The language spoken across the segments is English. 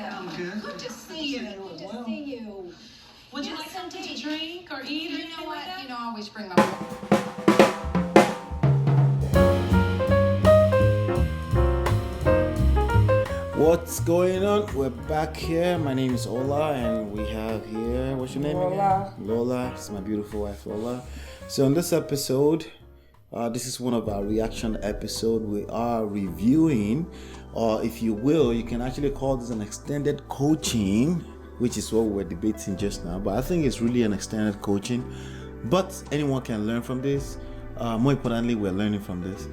I'm good. Good to see you. Good to see you. Would you like something to drink or eat or anything like that? You know, I always bring my... What's going on? We're back here. My name is Ola, and we have here, what's your name Lola. again? Lola. This is my beautiful wife, Lola. So in this episode, this is one of our reaction episodes. We are reviewing, or if you will, you can actually call this an extended coaching, which is what we were debating just now. But I think it's really an extended coaching. But anyone can learn from this. More importantly, we're learning from this.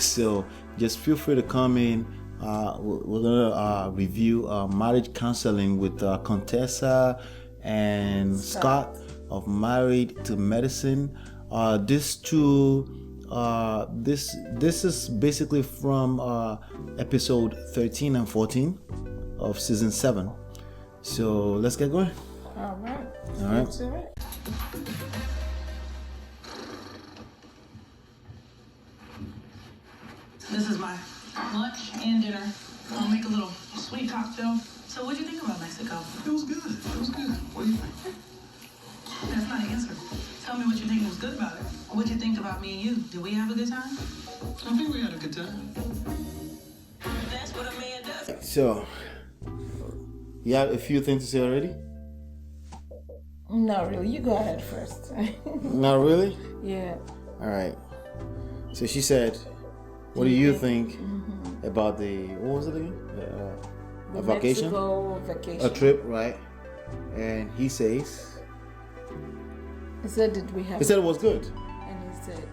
So just feel free to come in. We're gonna review marriage counseling with Contessa and Scott of Married to Medicine. These two, this is basically from episode 13 and 14 of season 7. So let's get going. All right. All right. That's all right. This is my lunch and dinner. I'll make a little sweet cocktail. So what'd you think about Mexico? It was good. It was good. What do you think? That's not an answer. Tell me what you think was good about it. What'd you think about me and you? Did we have a good time? I think we had a good time. That's what a man does. So you have a few things to say already? Not really. You go ahead first. Not really? Yeah. All right. So she said, what do you think about the, what was it again? A vacation? Mexico vacation. A trip, right? And he says, He said, did we have... he said it was good. And he said,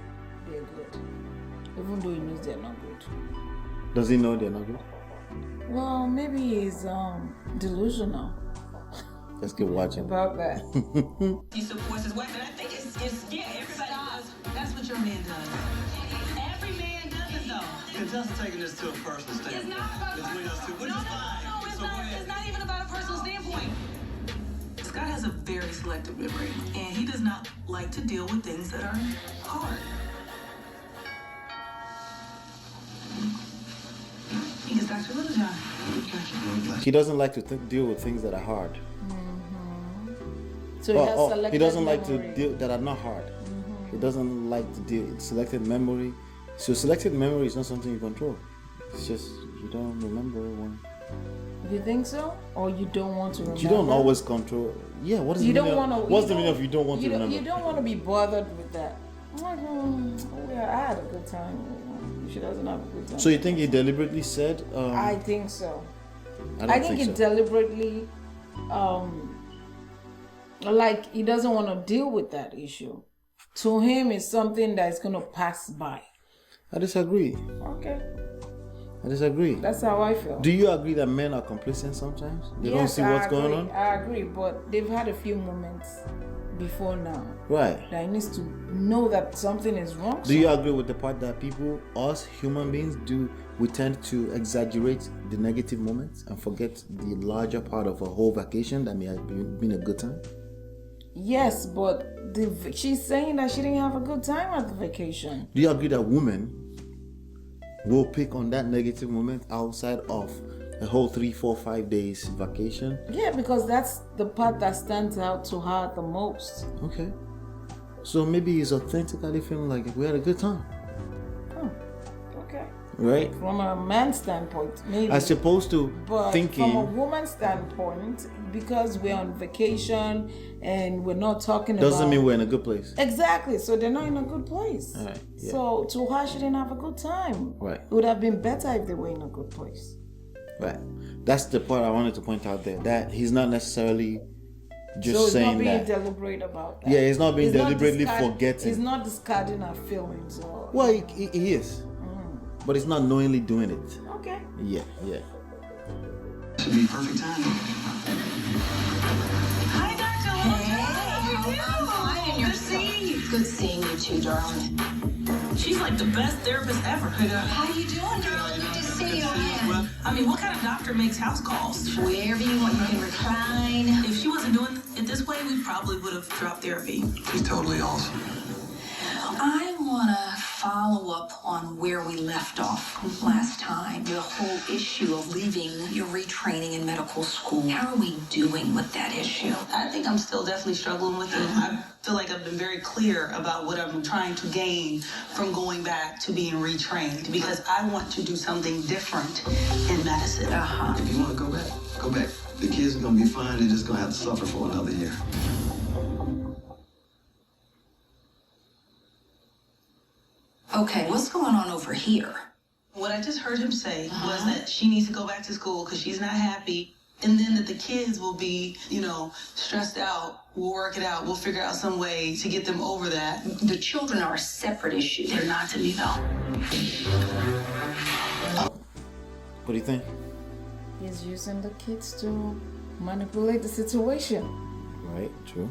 they're good. Even though he knows they're not good. Does he know they're not good? Well, maybe he's delusional Let's keep watching. about that. He supports his wife, and I think it's yeah, everybody does. That's what your man does. Every man does it though. Contessa's taking this to a personal standpoint. It's not about Between us two, which is fine. No, it's So not. go ahead. It's not even about a personal standpoint. Scott has a very selective memory, and he does not like to deal with things that are hard. He gets Dr. Little John. He doesn't like to deal with things that are hard. So he has selected he doesn't like to memory. deal that are not hard. He doesn't like to deal with selected memory. So selected memory is not something you control. It's just you don't remember when. You think so? Or you don't want to remember? You don't always control. Yeah, what is You the don't meaning want to. of, what's the meaning of you don't want to remember? You don't want to be bothered with that. I had a good time. She doesn't have a good time. So you think he deliberately said? I think so. I I don't think he think so. deliberately, like he doesn't want to deal with that issue. To him, it's something that is going to pass by. I disagree. Okay, I disagree. that's how I feel. Do you agree that men are complacent sometimes? They don't Yes, see what's I going agree. on? I agree, but they've had a few moments before now Right. that he needs to know that something is wrong. Do you agree with the part that people, us human beings, we tend to exaggerate the negative moments and forget the larger part of a whole vacation that may have been a good time? Yes, but she's saying that she didn't have a good time at the vacation. Do you agree that women will pick on that negative moment outside of a whole 3, 4, 5 days vacation? Yeah, because that's the part that stands out to her the most. Okay. So maybe he's authentically feeling like we had a good time. Okay. Right? From a man's standpoint, maybe. As opposed to But thinking. from a woman's standpoint, because we're on vacation and we're not talking Doesn't about... mean we're in a good place. Exactly. So they're not in a good place. All right, yeah. So to her, she didn't have a good time. Right. It would have been better if they were in a good place. Right. That's the part I wanted to point out there. That he's not necessarily just So he's saying not being that. deliberate about that. Yeah, he's not being deliberately discard- forgetting. He's not discarding her feelings. Or, Well, he is. But he's not knowingly doing it. okay. Yeah. Should be perfect timing. Hi, Dr. Little John. How are you? Good seeing you. Good seeing you too, darling. She's like the best therapist ever. How you doing, darling? Good to see you. I mean, what kind of doctor makes house calls? Wherever you want, you can recline. If she wasn't doing it this way, we probably would have dropped therapy. She's totally awesome. I wanna follow up on where we left off last time. The whole issue of leaving your retraining in medical school. How are we doing with that issue? I think I'm still definitely struggling with it. I feel like I've been very clear about what I'm trying to gain from going back to being retrained because I want to do something different in medicine. If you want to go back, go back. The kids are going to be fine. They're just going to have to suffer for another year. Okay, what's going on over here? What I just heard him say was that she needs to go back to school because she's not happy. And then that the kids will be, stressed out. We'll work it out. We'll figure out some way to get them over that. The children are a separate issue. They're not to me, though. What do you think? He's using the kids to manipulate the situation. Right, true.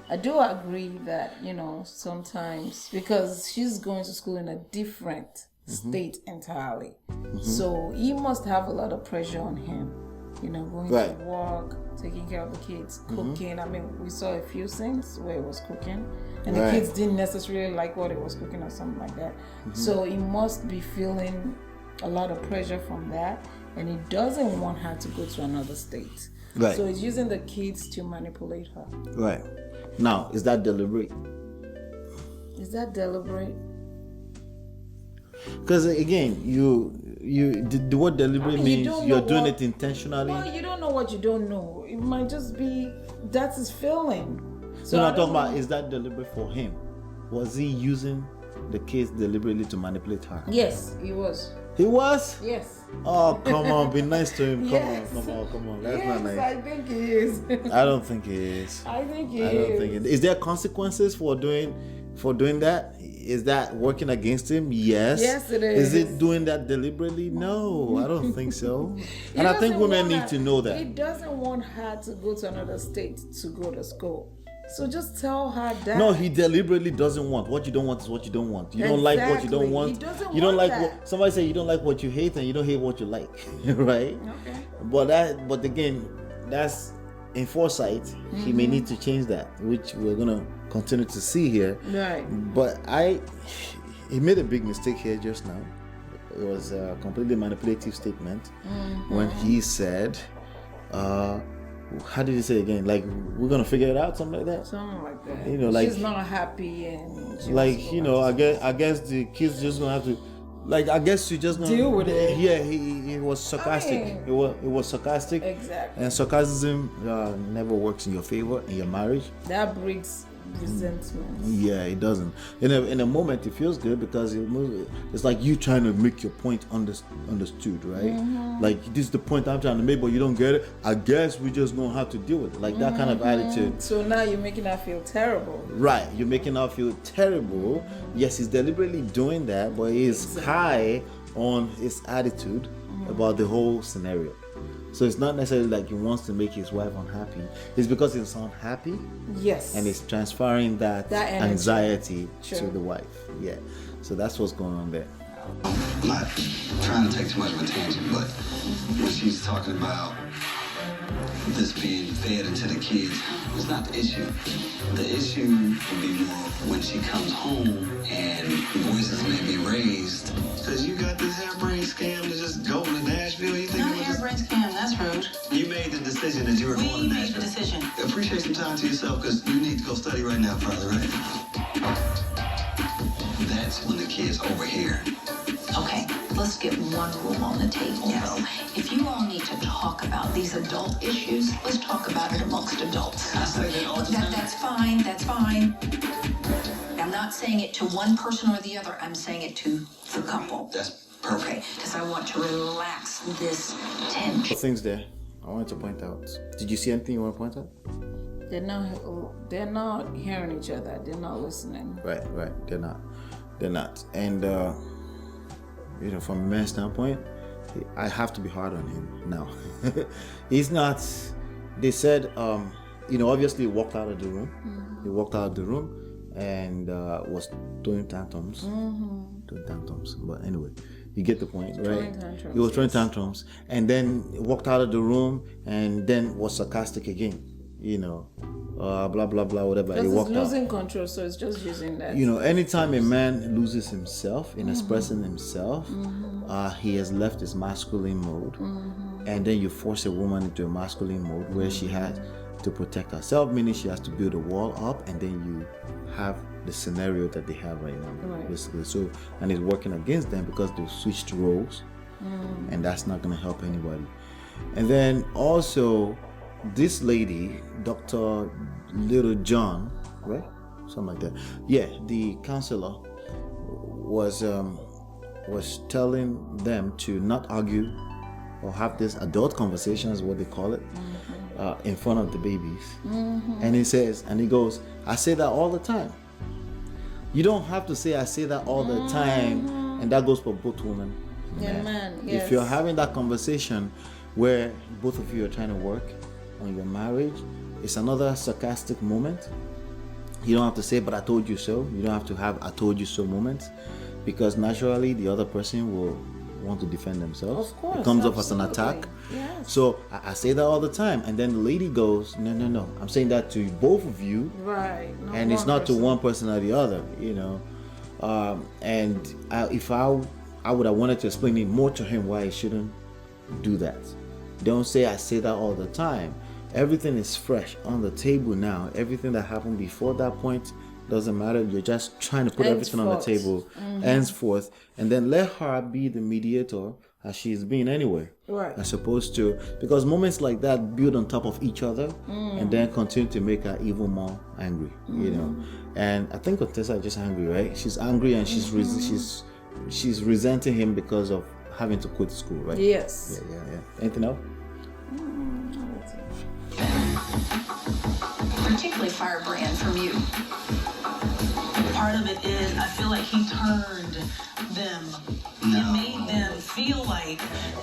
I do agree that, sometimes because she's going to school in a different state entirely. So he must have a lot of pressure on him. Going Right. to work, taking care of the kids, cooking. I mean, we saw a few things where he was cooking and the Right. kids didn't necessarily like what he was cooking or something like that. So he must be feeling a lot of pressure from that and he doesn't want her to go to another state. Right. So he's using the kids to manipulate her. Right. Now, is that deliberate? Is that deliberate? Because again, the word deliberate You means don't you're know doing what- it intentionally. Well, you don't know what you don't know. It might just be that's his feeling. So So I I'm talking don't about, know. is that deliberate for him? Was he using the kids deliberately to manipulate her? Yes, he was. He was? Yes. Oh, come on, be nice to him. Come Yes. on, come on, come on. That's yes, not nice. I think he is. I don't think he is. I think he I don't is. think it is. There consequences for doing that? Is that working against him? Yes. Yes, it Is is. it doing that deliberately? No, I don't think so. He And I think doesn't women want need her- to know He that. doesn't want her to go to another state to go to school. So just tell her that. No, he deliberately doesn't want. What you don't want is what you don't want. You don't like what you don't Exactly. want. He doesn't you don't want like that. what somebody say you don't like what you hate and you don't hate what you like. Right? Okay. But again, that's in foresight. He may need to change that, which we're gonna continue to see here. Right. But he made a big mistake here just now. It was a completely manipulative statement when he said, how did he say again? Like, we're gonna figure it out, something like that. Something like that. Like she's not happy and she like wants to go back. I guess the kids just gonna have to, like, I guess you just gonna Deal with it. Yeah, he was sarcastic. mean- It was sarcastic. Exactly. And sarcasm never works in your favor in your marriage. That breeds resentment. Yeah, it doesn't. In a moment, it feels good because it's like you trying to make your point understood, right? Like, this is the point I'm trying to make, but you don't get it. I guess we just gonna have to deal with it. Like that kind of attitude. So now you're making her feel terrible. Right, you're making her feel terrible. Yes, he's deliberately doing that, but he's high on his attitude about the whole scenario. So it's not necessarily like he wants to make his wife unhappy. It's because he's unhappy Yes. and he's transferring that energy. anxiety to Sure. the wife. Yeah. So that's what's going on there. I'm not trying to take too much of a tangent, but when she's talking about this being fed into the kids, it's not the issue. The issue would be more when she comes home and voices may be raised. Because you got this harebrained scam to just go to Nashville. You think Not it was just... harebrained scam, that's rude. You made the decision that you were going We to made the Nashville. decision. Appreciate some time to yourself because you need to go study right now, probably, right? That's when the kids overhear. Okay, let's get one rule on the table, though. If you all need to talk about these adult issues, let's talk about it amongst adults. I say that all the time. That's fine, that's fine. I'm not saying it to one person or the other, I'm saying it to the couple. That's perfect. Okay, because I want to relax this tension. Things there I wanted to point out. Did you see anything you want to point out? They're not hearing each other. They're not listening. Right. They're not. And from a man's standpoint, I have to be hard on him now. He's not. They said, obviously he walked out of the room. He walked out of the room and was throwing tantrums. Throwing tantrums. But anyway, you get the point, right? Throwing tantrums, He was throwing tantrums, and then walked out of the room, and then was sarcastic again. blah blah blah, whatever. He Because walked it's out. losing control, so it's just using that. Anytime a man loses himself in expressing himself, he has left his masculine mode, and then you force a woman into a masculine mode where she has to protect herself, meaning she has to build a wall up, and then you have the scenario that they have right now, basically. So, and it's working against them because they've switched roles, and that's not going to help anybody. And then also, this lady, Dr. Little John, right? Something like that. Yeah, the counselor was telling them to not argue or have this adult conversations, what they call it, in front of the babies. And he goes, I say that all the time. You don't have to say I say that all the time, and that goes for both women and men. Yes. If you're having that conversation where both of you are trying to work on your marriage, it's another sarcastic moment. You don't have to say, but I told you so. You don't have to have I told you so moments, because naturally the other person will want to defend themselves. Of course, it comes off as an attack. Yes. So I say that all the time, and then the lady goes, no, I'm saying that to both of you, Right. and it's not to one person or the other, and if I would have wanted to explain it more to him why he shouldn't do that. Don't say I say that all the time. Everything is fresh on the table now. Everything that happened before that point doesn't matter. You're just trying to put everything on the table, henceforth, and then let her be the mediator as she's been anyway. Right. As opposed to, because moments like that build on top of each other and then continue to make her even more angry, And I think Contessa is just angry, right? She's angry and she's resenting him because of having to quit school, right? Yes. Yeah. Anything else? Particularly firebrand from you. Part of it is I feel like he turned them. It made them feel like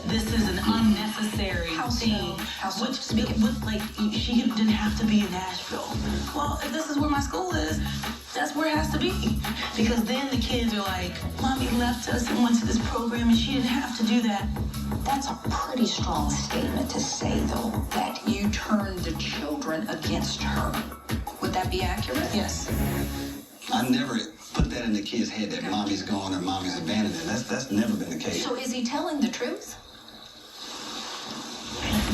this is an unnecessary thing. How so? Like she didn't have to be in Nashville. Well, if this is where my school is, that's where it has to be. Because then the kids are like, Mommy left us and went to this program and she didn't have to do that. That's a pretty strong statement to say, though, that you turned the children against her. Would that be accurate? Yes. I never put that in the kid's head that mommy's gone or mommy's abandoned them. That's never been the case. So is he telling the truth?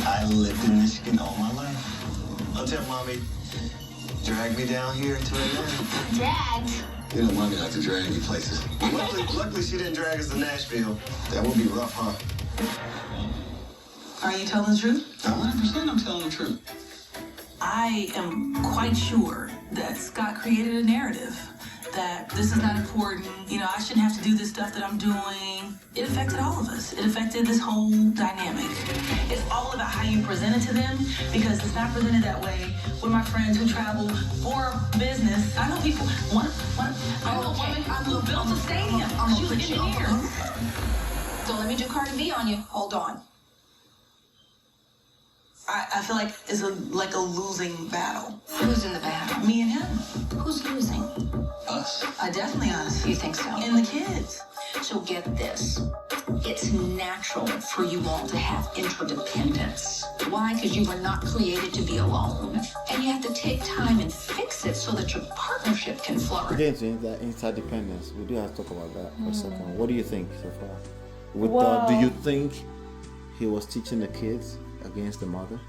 I lived in Michigan all my life. Until mommy dragged me down here to Atlanta. Dragged? You know, mommy likes to drag me places. Luckily, she didn't drag us to Nashville. That would be rough, huh? Are you telling the truth? 100% I'm telling the truth. I am quite sure that Scott created a narrative that this is not important. I shouldn't have to do this stuff that I'm doing. It affected all of us. It affected this whole dynamic. It's all about how you present it to them, because it's not presented that way with my friends who travel for business. I know people. I know a woman who built a stadium. She's an engineer. Don't let me do Cardi B on you. Hold on. I feel like it's like a losing battle. Who's in the battle? Me and him. Who's losing? Us. Definitely us. You think so? And the kids. So get this. It's natural for you all to have interdependence. Why? Because you were not created to be alone. And you have to take time and fix it so that your partnership can flourish. Again, to that interdependence, we do have to talk about that for a second. What do you think so far? Do you think he was teaching the kids against the mother?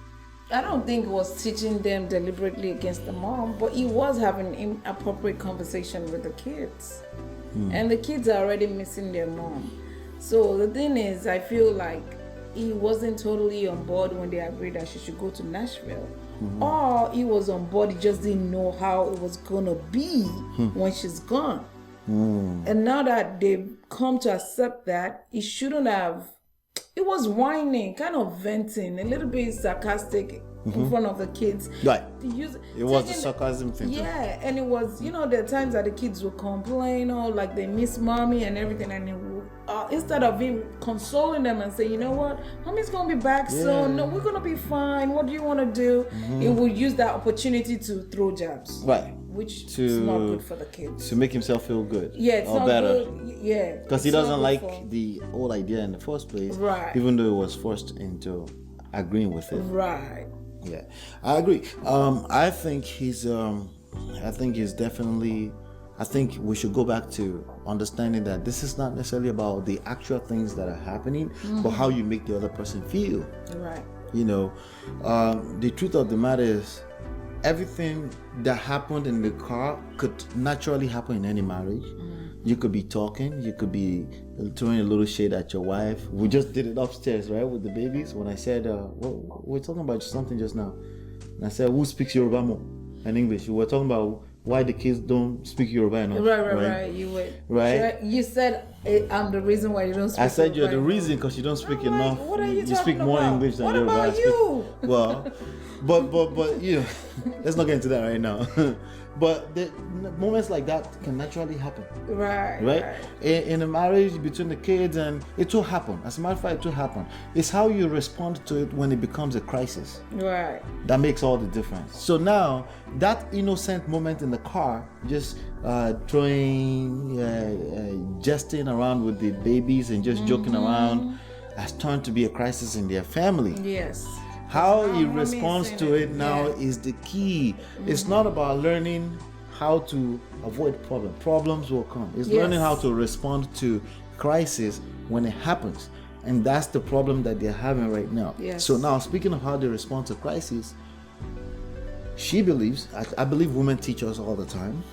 I don't think he was teaching them deliberately against the mom, but he was having inappropriate conversation with the kids. And the kids are already missing their mom. So the thing is, I feel like he wasn't totally on board when they agreed that she should go to Nashville. Or he was on board, he just didn't know how it was gonna be when she's gone. And now that they've come to accept that, he shouldn't have. It was whining, kind of venting, a little bit sarcastic in front of the kids. Right. It was the sarcasm thing. Yeah, and it was, there are times that the kids would complain, like they miss mommy and everything, and it would, instead of him consoling them and say, you know what, mommy's gonna be back soon. No, we're gonna be fine. What do you want to do? He would use that opportunity to throw jabs. Right. Which is not good for the kids. To make himself feel good. Yeah, it's not better. good. Yeah. Because he doesn't like the whole idea in the first place. Right. Even though he was forced into agreeing with it. Right. Yeah, I agree. I think he's definitely. I think we should go back to understanding that this is not necessarily about the actual things that are happening, but how you make the other person feel. Right. You know, the truth of the matter is, everything that happened in the car could naturally happen in any marriage. You could be talking, you could be throwing a little shade at your wife. We just did it upstairs, right, with the babies. When I said, we're talking about something just now. And I said, who speaks Yoruba more in English? We were talking about why the kids don't speak Yoruba enough. Right. You would. Right. You said I'm the reason why you don't speak. I said you're Yoruba the enough. reason because you don't speak enough. What are you speak talking more about? English than what Yoruba. About you? Well, but you know, let's not get into that right now. But the moments like that can naturally happen. Right. In a marriage between the kids, and it will happen. As a matter of fact, it will happen. It's how you respond to it when it becomes a crisis. Right. That makes all the difference. So now, that innocent moment in the car, just throwing, jesting around with the babies and just joking around, has turned to be a crisis in their family. Yes. How he responds to it now is the key. It's not about learning how to avoid problems. Problems will come. It's learning how to respond to crisis when it happens. And that's the problem that they're having right now. Yes. So now, speaking of how they respond to crisis, she believes, I believe women teach us all the time,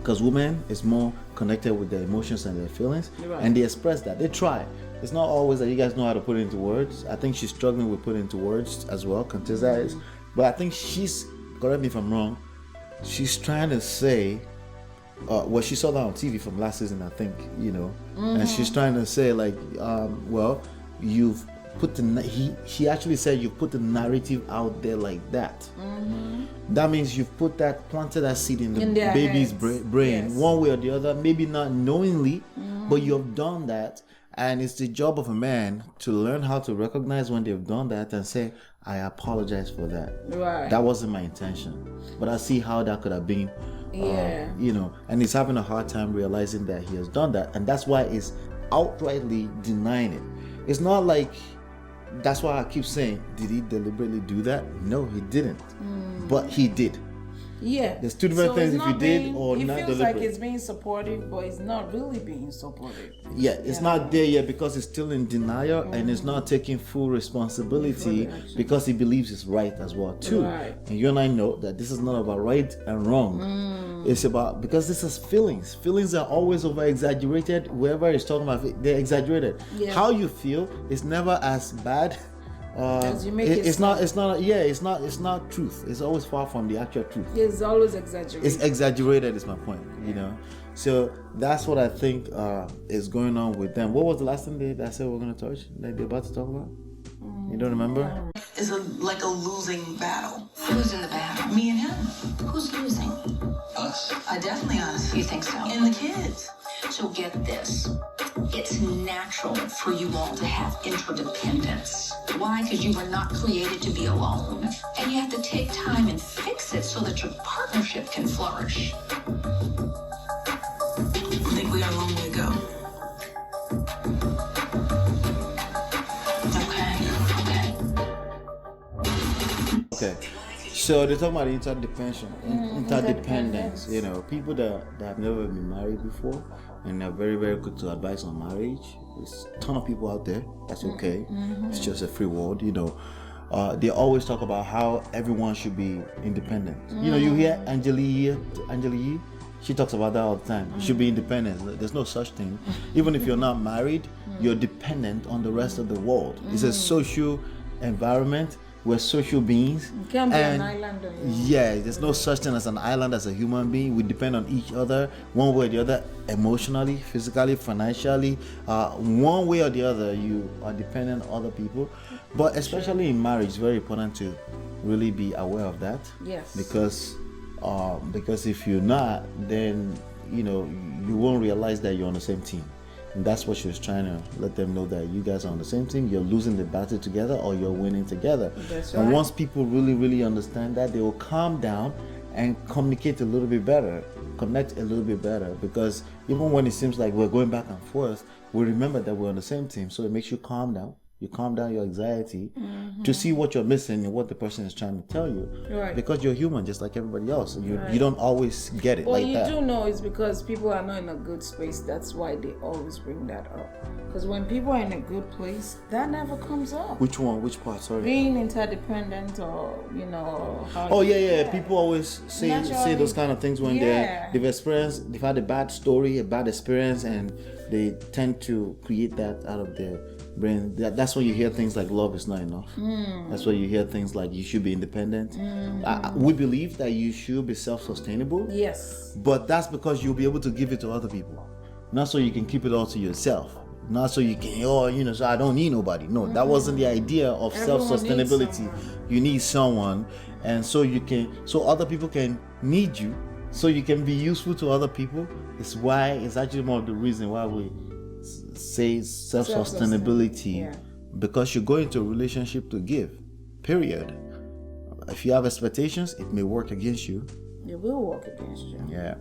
because women is more connected with their emotions and their feelings, and they express that. They try. It's not always that you guys know how to put it into words. I think she's struggling with putting it into words as well, Contessa is. But I think she's, correct me if I'm wrong, she's trying to say, well, she saw that on TV from last season, I think, you know, and she's trying to say, like, well, you've put she actually said you put the narrative out there like that. That means you've planted that seed in the baby's brain, one way or the other, maybe not knowingly, but you've done that. And it's the job of a man to learn how to recognize when they've done that and say, I apologize for that. Right. That wasn't my intention. But I see how that could have been. You know, and he's having a hard time realizing that he has done that. And that's why he's outrightly denying it. It's not like, that's why I keep saying, did he deliberately do that? No, he didn't. But he did. Yeah. There's two different things if you did or not deliberate. He feels like it's being supportive, but it's not really being supportive. Yeah, it's not there yet because it's still in denial and it's not taking full responsibility because he believes it's right as well too. Right. And you and I know that this is not about right and wrong. It's about, because this is feelings. Feelings are always over exaggerated. Whoever is talking about it, they're exaggerated. Yeah. How you feel is never as bad. As you make it's not truth. It's always far from the actual truth. It's always exaggerated. It's exaggerated is my point, you know. So that's what I think is going on with them. What was the last thing they said we're going to touch, that they're about to talk about? You don't remember? It's like a losing battle. Who's in the battle? Me and him. Who's losing? Us. Definitely us. You think so? And the kids. So get this. It's natural for you all to have interdependence. Why? Because you were not created to be alone. And you have to take time and fix it so that your partnership can flourish. I think we got a long way to go. Okay. So they're talking about interdependence. You know, people that have never been married before and are very, very good to advise on marriage. There's a ton of people out there. That's okay. It's just a free world, you know. They always talk about how everyone should be independent. You know, you hear Angela Yee, she talks about that all the time. You should be independent. There's no such thing. Even if you're not married, you're dependent on the rest of the world. It's a social environment. We're social beings. You can't be an islander. Yeah, there's no such thing as an island as a human being. We depend on each other, one way or the other, emotionally, physically, financially. One way or the other, you are dependent on other people. But especially in marriage, it's very important to really be aware of that. Yes. Because if you're not, then you know you won't realize that you're on the same team. And that's what she was trying to let them know, that you guys are on the same team. You're losing the battle together or you're winning together. That's and right. once people really, really understand that, they will calm down and communicate a little bit better, connect a little bit better. Because even when it seems like we're going back and forth, we remember that we're on the same team. So it makes you calm down You calm down your anxiety to see what you're missing and what the person is trying to tell you. Right. Because you're human, just like everybody else. You don't always get it Well, like that. you do know it's because people are not in a good space. That's why they always bring that up. Because when people are in a good place, that never comes up. Which one? Which part? Sorry. Being interdependent, or how. Oh yeah. People always say those kind of things when they've had a bad story, a bad experience, and they tend to create that out of their brain. That's when you hear things like love is not enough. That's why you hear things like you should be independent. We believe that you should be self-sustainable. Yes. But that's because you'll be able to give it to other people, not so you can keep it all to yourself. Not so you can, so I don't need nobody. No, that wasn't the idea of self-sustainability. You need someone, and so other people can need you, so you can be useful to other people. It's actually more of the reason why we say self-sustainability, because you go into a relationship to give, period. If you have expectations, it may work against you. It will work against you. Yeah.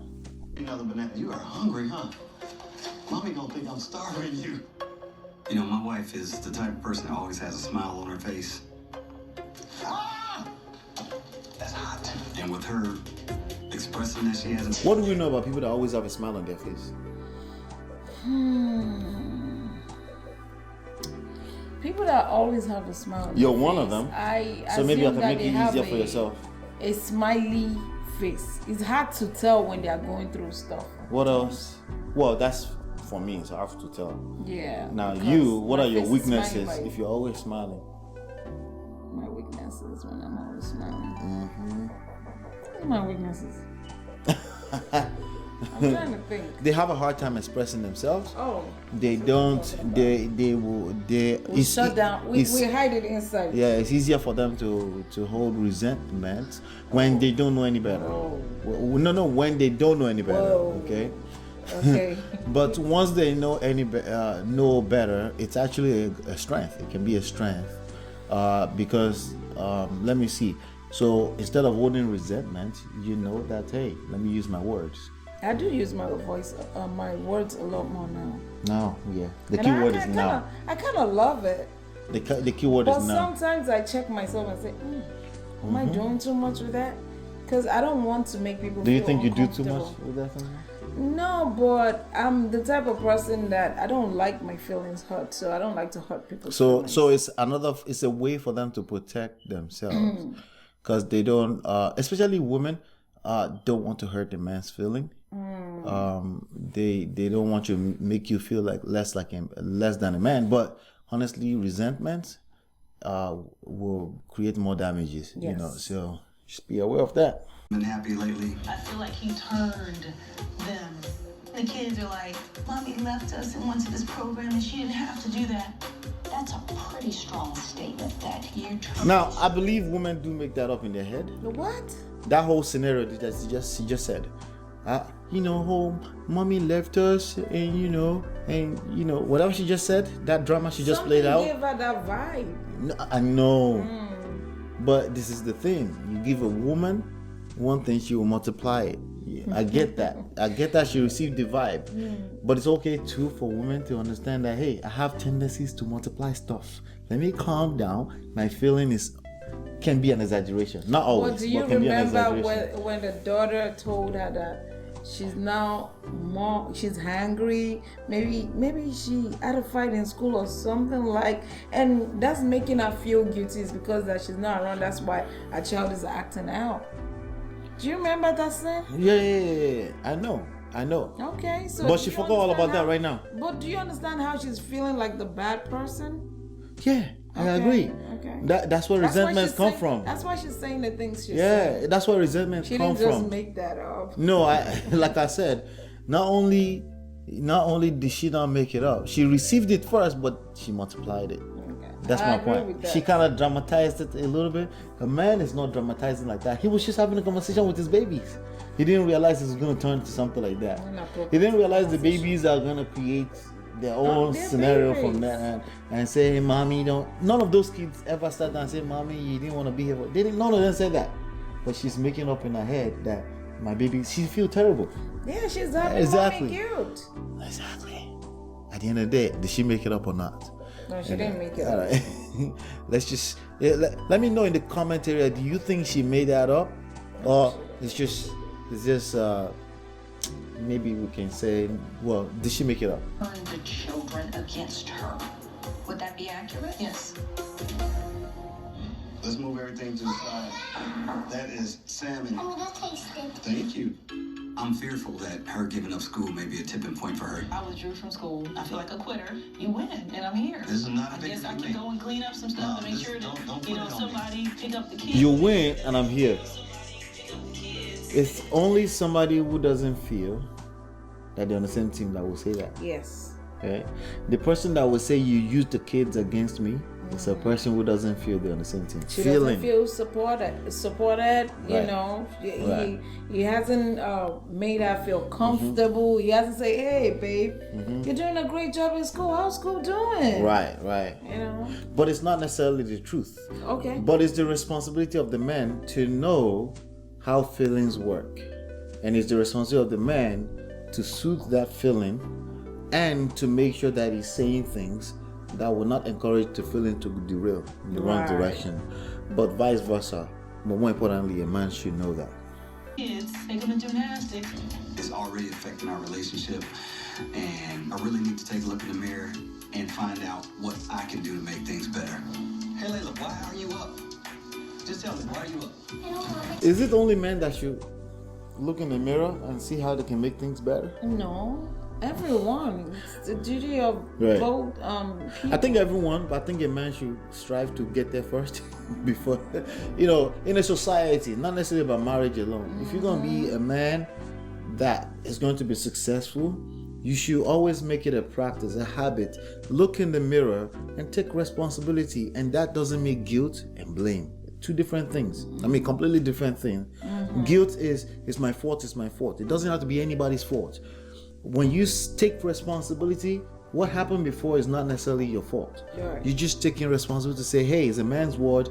Banana, you are hungry, huh? Mommy gonna think I'm starving you. My wife is the type of person that always has a smile on her face. Ah! That's hot. And with her expressing that she has What do we know about people that always have a smile on their face? People that always have a smile. You're one of them. So maybe I can make it easier for yourself. A smiley face. It's hard to tell when they are going through stuff. What else? Well, that's for me, so I have to tell. Yeah. Now what are your weaknesses if you're always smiling? My weaknesses when I'm always smiling. What are my weaknesses? I'm trying to think. They have a hard time expressing themselves. Oh. They don't. We shut down. We hide it inside. Yeah, it's easier for them to hold resentment when they don't know any better. No, when they don't know any better. Okay. But once they know know better, it's actually a strength. It can be a strength because let me see. So instead of holding resentment, you know that, hey, let me use my words. I do use my voice, my words a lot more now. Now, yeah. The key word is now. I kind of love it. The key word is now. But sometimes I check myself and say, am I doing too much with that? Because I don't want to make people feel Do you think you do too uncomfortable. much with that sometimes? No, but I'm the type of person that I don't like my feelings hurt, so I don't like to hurt people's feelings. So it's a way for them to protect themselves, because they don't, especially women, don't want to hurt the man's feeling. They don't want to make you feel like less than a man. But honestly, resentment will create more damages. Yes. So just be aware of that. Been happy lately. I feel like he turned them. The kids are like, Mommy left us and went to this program and she didn't have to do that. That's a pretty strong statement that you turned. Now, I believe women do make that up in their head. What? That whole scenario that she just said. Mommy left us, and whatever she just said, that drama she just played out. Something gave her that vibe. No, I know, but this is the thing: you give a woman one thing, she will multiply it. I get that. I get that she received the vibe, but it's okay too for women to understand that, hey, I have tendencies to multiply stuff. Let me calm down. My feeling can be an exaggeration, not always. Well, do you remember when the daughter told her that she's now she's hungry? Maybe she had a fight in school or something and that's making her feel guilty. Is because that she's not around. That's why her child is acting out. Do you remember that scene? Yeah. I know. Okay, so but she forgot all about that right now. But do you understand how she's feeling like the bad person? Yeah, I agree. Okay. That's where resentments come from. That's why she's saying the things she's saying. Yeah, that's where resentments come from. She didn't just make that up. No, like I said, not only did she not make it up, she received it first, but she multiplied it. Okay. That's my point. She kind of dramatized it a little bit. A man is not dramatizing like that. He was just having a conversation with his babies. He didn't realize it was going to turn into something like that. He didn't realize the babies are going to create their own scenario from that and say, hey, Mommy, none of those kids ever sat down and say, Mommy, you didn't want to be here. None of them said that. But she's making up in her head that my baby, she feels terrible. Yeah, she's having mommy guilt. Exactly. At the end of the day, did she make it up or not? No, she didn't make it all up. right. Let's just let me know in the comment area. Do you think she made that up, or it's just maybe we can say, well, did she make it up? Turn the children against her. Would that be accurate? Yes. Let's move everything to the side. That is salmon. Oh, that tasted. Thank you. I'm fearful that her giving up school may be a tipping point for her. I withdrew from school. I feel like a quitter. You win, and I'm here. This is not a I victory guess I for can me. go and clean up some stuff No, to make this- sure don't that put it on me. somebody pick up the kids. You win, and I'm here. It's only somebody who doesn't feel that they're on the same team that will say that. Yes. Okay? The person that will say you used the kids against me is a person who doesn't feel they're on the same team. She doesn't feel supported. You Right. know, Right. he hasn't made her feel comfortable. He hasn't say, "Hey, babe, you're doing a great job in school. How's school doing?" Right. You know. But it's not necessarily the truth. Okay. But it's the responsibility of the man to know how feelings work. And it's the responsibility of the man to soothe that feeling and to make sure that he's saying things that will not encourage the feeling to derail in the wrong Right. direction. But vice versa. But more importantly, a man should know that. Kids, take them to gymnastics. It's already affecting our relationship, and I really need to take a look in the mirror and find out what I can do to make things better. Hey, Layla, why are you up? Just tell me, why are you up? I don't want Is it only men that should look in the mirror and see how they can make things better? No, everyone. It's the duty of Right. both people. I think everyone, but I think a man should strive to get there first before, in a society, not necessarily about marriage alone. If you're going to be a man that is going to be successful, you should always make it a practice, a habit. Look in the mirror and take responsibility. And that doesn't mean guilt and blame. Two different things. I mean, completely different things. Guilt is, it's my fault, it's my fault. It doesn't have to be anybody's fault. When you take responsibility, what happened before is not necessarily your fault. Right. You're just taking responsibility to say, hey, it's a man's word.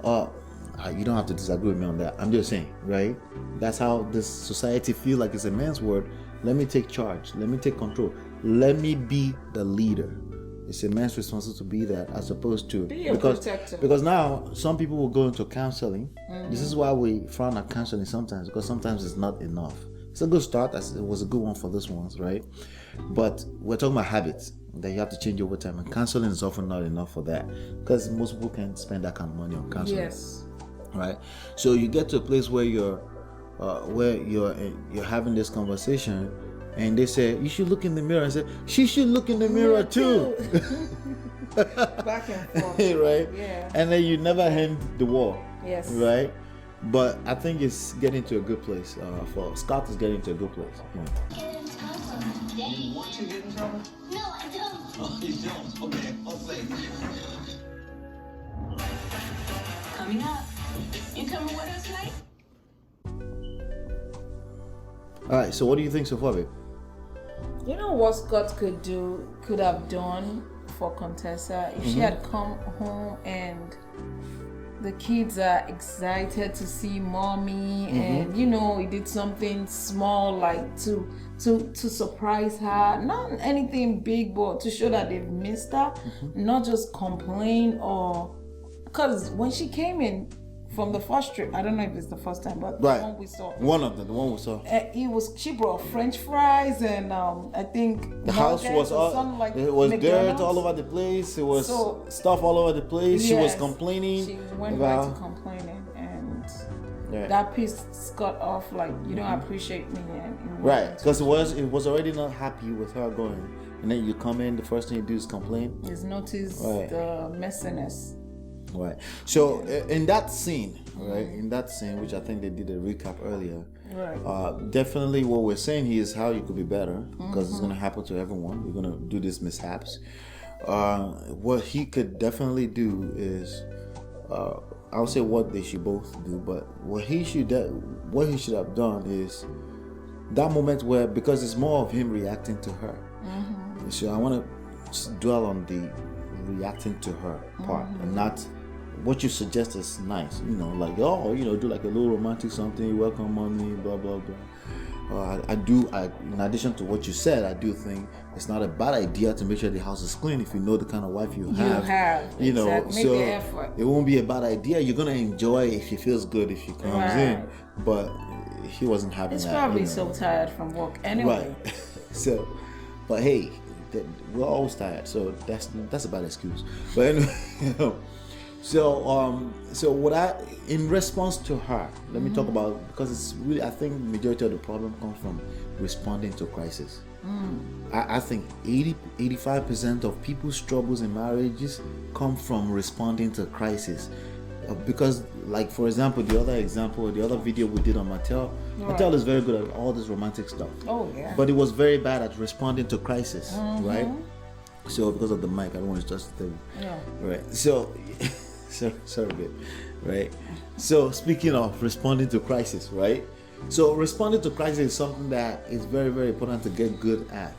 You don't have to disagree with me on that. I'm just saying, right? That's how this society feels like it's a man's word. Let me take charge. Let me take control. Let me be the leader. It's a man's responsibility to be that, as opposed to Be a protector. because now some people will go into counseling. This is why we frown at counseling sometimes, because sometimes it's not enough. It's a good start. It was a good one for this ones, right? But we're talking about habits that you have to change over time, and counseling is often not enough for that, because most people can't spend that kind of money on counseling. Yes. Right. So you get to a place where you're having this conversation, and they say you should look in the mirror, and say she should look in the mirror too. Back and forth. Right. Yeah. And then you never end the war. Yes. Right. But I think it's getting to a good place. For Scott is getting to a good place. to get in trouble. You want to get in trouble? No, I don't. Oh, you don't? Okay, I'll say. Coming up. You coming with us tonight? All right. So what do you think so far, babe? You know what Scott could have done for Contessa if she had come home and the kids are excited to see mommy, and he did something small like to surprise her, not anything big, but to show that they've missed her, not just complain. Or because when she came in from the first trip, I don't know if it's the first time, but Right. the one we saw, One of them, the one we saw. she brought French fries and I think The house nuggets was or something like it was dirt McDonald's. all over the place. It was So- stuff all over the place. She was Yes. complaining. She went right about to complaining, and Yeah. that pissed Scott off. Like, you don't appreciate me, and you Right, want because it was already not happy with her going, and then you come in, the first thing you do is complain. to- He's noticed Right. the messiness. Right. So in that scene, which I think they did a recap earlier, Right. definitely what we're saying here is how you could be better, because it's going to happen to everyone. You're going to do these mishaps. What he could definitely do is, I would say what they should both do, but what he should have done is that moment where, because it's more of him reacting to her. So I want to dwell on the reacting to her part, and not what you suggest is nice, like, do like a little romantic something, welcome mommy, blah blah blah. In addition to what you said, I do think it's not a bad idea to make sure the house is clean if you know the kind of wife you have. You know, exactly. Make the effort. It won't be a bad idea. You're gonna enjoy it if she feels good if she comes in. But he wasn't having that. He's probably so tired from work anyway. Right. So, but hey, we're always tired, so that's a bad excuse. But anyway, so what in response to her, let me talk about, because it's really, I think majority of the problem comes from responding to crisis. I think 85% of people's troubles in marriages come from responding to crisis. Because, like, for example, the other video we did on Mattel, Mattel is very good at all this romantic stuff. Oh, yeah. But it was very bad at responding to crisis, right? So, because of the mic, I don't want to just the right. So, sorry, babe. Right. So, speaking of responding to crisis, right? So, responding to crisis is something that is very, very important to get good at.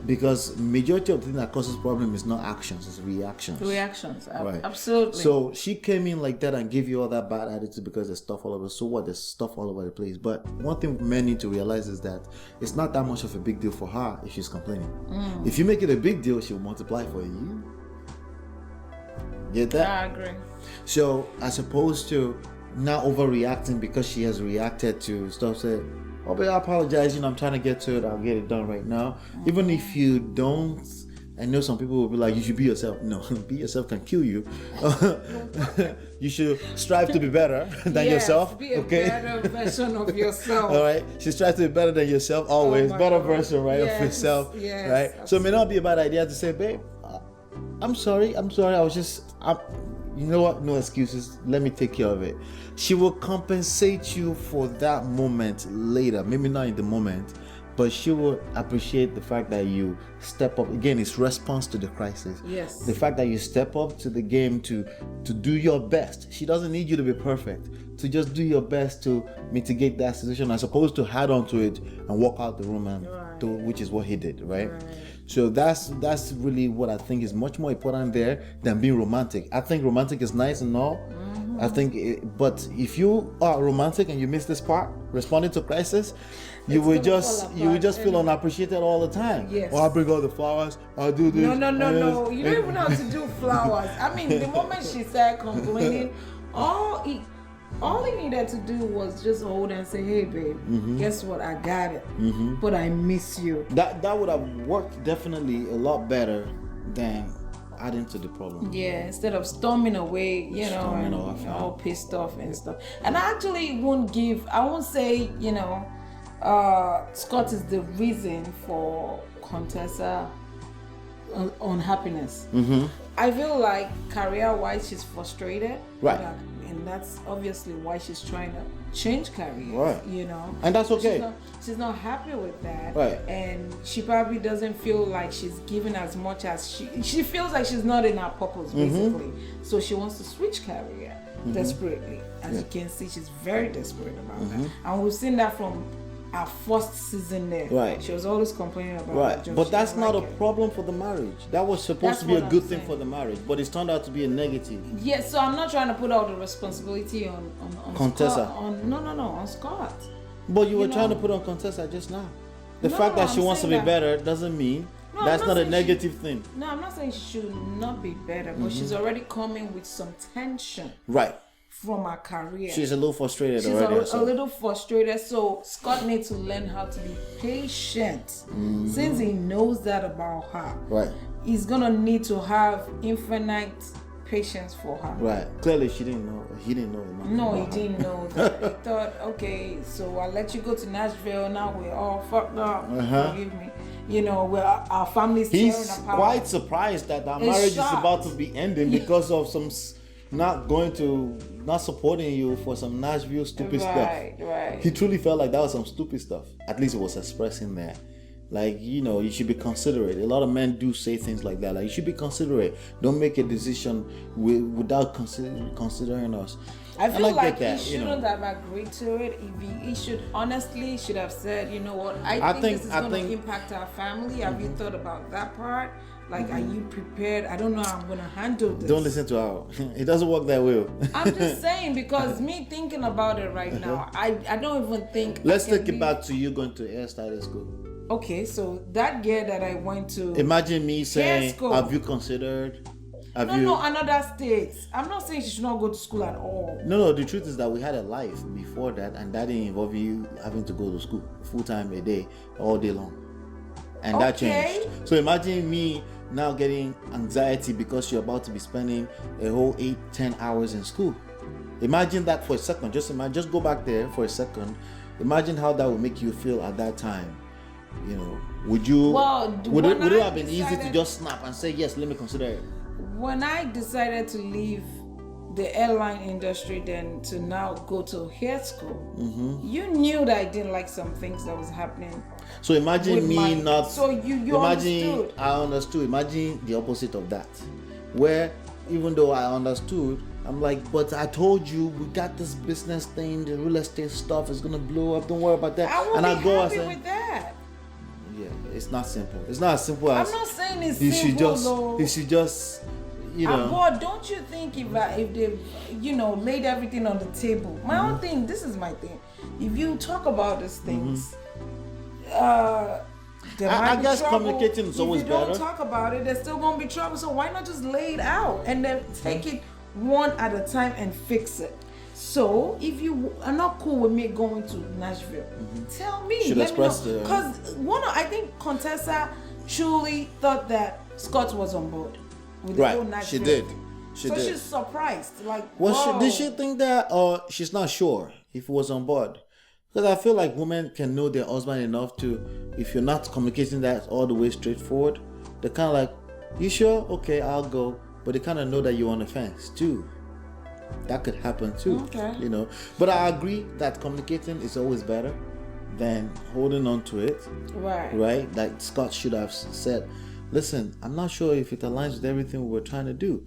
Because majority of the thing that causes problem is not actions, it's reactions. Right. Absolutely. So she came in like that and gave you all that bad attitude because there's stuff all over. So what? There's stuff all over the place. But one thing men need to realize is that it's not that much of a big deal for her if she's complaining. If you make it a big deal, she'll multiply for you. Get that? I agree. So as opposed to not overreacting because she has reacted to stuff, say, oh, but I apologize, I'm trying to get to it, I'll get it done right now. Even if you don't, I know some people will be like, you should be yourself. No, be yourself can kill you. You should strive to be better than yourself. Be a better version of yourself. All right, she strives to be better than yourself always. Better version, right, of yourself. Yes, right. absolutely. So it may not be a bad idea to say, babe, I'm sorry. I was just, you know what? No excuses. Let me take care of it. She will compensate you for that moment later. Maybe not in the moment, but she will appreciate the fact that you step up. Again, it's response to the crisis. Yes. The fact that you step up to the game to do your best. She doesn't need you to be perfect. To just do your best to mitigate that situation, as opposed to add on to it and walk out the room and do, which is what he did, right? So that's really what I think is much more important there than being romantic. I think romantic is nice and all. I think, but if you are romantic and you miss this part, responding to crisis, you will just feel unappreciated all the time. Yes. Oh, I'll bring all the flowers. I'll do this. No. You don't even know how to do flowers. I mean, the moment she started complaining, all he needed to do was just hold and say, hey, babe, guess what? I got it. But I miss you. That would have worked definitely a lot better than adding to the problem. Yeah, instead of storming away, and all pissed off and stuff. And I actually I won't say, Scott is the reason for Contessa unhappiness. I feel like career-wise, she's frustrated. Right. And that's obviously why she's trying to change careers. Right. And that's okay. She's not happy with that. Right. And she probably doesn't feel like she's given as much as she feels like she's not in her purpose, basically. So she wants to switch career desperately. As you can see, she's very desperate about that. And we've seen that from our first season there. Right. She was always complaining about right. job. But that's not a problem for the marriage. That was supposed to be a good thing for the marriage, but it's turned out to be a negative. Yes, so I'm not trying to put all the responsibility on Contessa. Scott, on Scott. But you were trying to put on Contessa just now. The fact that she wants to be better doesn't mean that's not a negative thing. No, I'm not saying she should not be better, but she's already coming with some tension. Right. From her career. She's a little frustrated already. She's a little frustrated, so Scott needs to learn how to be patient. Since he knows that about her, right, he's gonna need to have infinite patience for her. Right. Clearly, he didn't know. He didn't know that. He thought, okay, so I'll let you go to Nashville. Now we're all fucked up. Forgive me. Our family's tearing apart. He's quite surprised that our marriage is about to be ending because of some not supporting you for some Nashville stupid stuff. Right. He truly felt like that was some stupid stuff. At least it was expressing that. Like, you should be considerate. A lot of men do say things like that. Like, you should be considerate. Don't make a decision without considering us. I feel like he shouldn't have agreed to it. He should have said, you know what, I think this is going to impact our family. Have you thought about that part? Like, are you prepared? I don't know how I'm gonna handle this. Don't listen to her. It doesn't work that way. I'm just saying, because me thinking about it right now, I don't even think. Let's take it back to you going to hairstylist school. Okay, so that year that I went to. Imagine me saying, school. have you considered? No, another state. I'm not saying she should not go to school at all. No, the truth is that we had a life before that, and that didn't involve you having to go to school full time a day, all day long. And that changed. So imagine me now getting anxiety because you're about to be spending a whole 8-10 hours in school. Imagine that for a second. Just go back there for a second. Imagine how that would make you feel at that time. You know, would it have been easy to just snap and say, yes, let me consider it? When I decided to leave the airline industry, then to now go to hair school, you knew that I didn't like some things that was happening. So imagine me not. So you imagine understood. I understood. Imagine the opposite of that, where even though I understood, I'm like, but I told you we got this business thing, the real estate stuff is gonna blow up. Don't worry about that. I won't and be I go happy and say, with that. yeah, it's not simple. It's not as simple as. I'm not saying it's You simple. should just, you know. But don't you think if they, laid everything on the table? My own thing. This is my thing. If you talk about these things, there might I be guess trouble. communicating is always better. If you don't talk about it, there's still gonna be trouble. So why not just lay it out and then take it one at a time and fix it? So if you are not cool with me going to Nashville, tell me. Should let me know. express the- Because I think Contessa truly thought that Scott was on board with the whole Right, Nashville. she did. So she's surprised. Like, Did she think that, or she's not sure if it was on board? Because I feel like women can know their husband enough to, if you're not communicating that all the way straightforward, they're kind of like, you sure? Okay, I'll go. But they kind of know that you're on the fence too. That could happen too. Okay. You know. But I agree that communicating is always better than holding on to it. Right. Right? Like Scott should have said, listen, I'm not sure if it aligns with everything we were trying to do.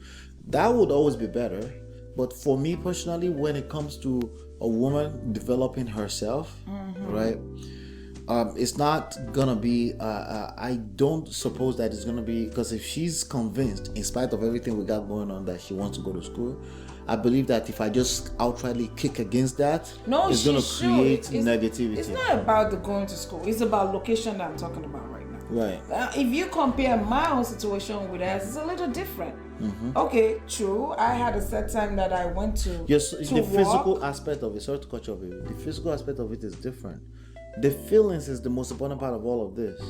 That would always be better. But for me personally, when it comes to a woman developing herself, right? It's not gonna be. I don't suppose that it's gonna be, because if she's convinced, in spite of everything we got going on, that she wants to go to school, I believe that if I just outrightly kick against that, it's gonna create negativity. It's not about the going to school. It's about location that I'm talking about right now. Right. If you compare my own situation with hers, it's a little different. Okay, true. I had a set time that I went to. Yes, to the work. physical aspect of it. Sorry to cut you off. The physical aspect of it is different. The feelings is the most important part of all of this.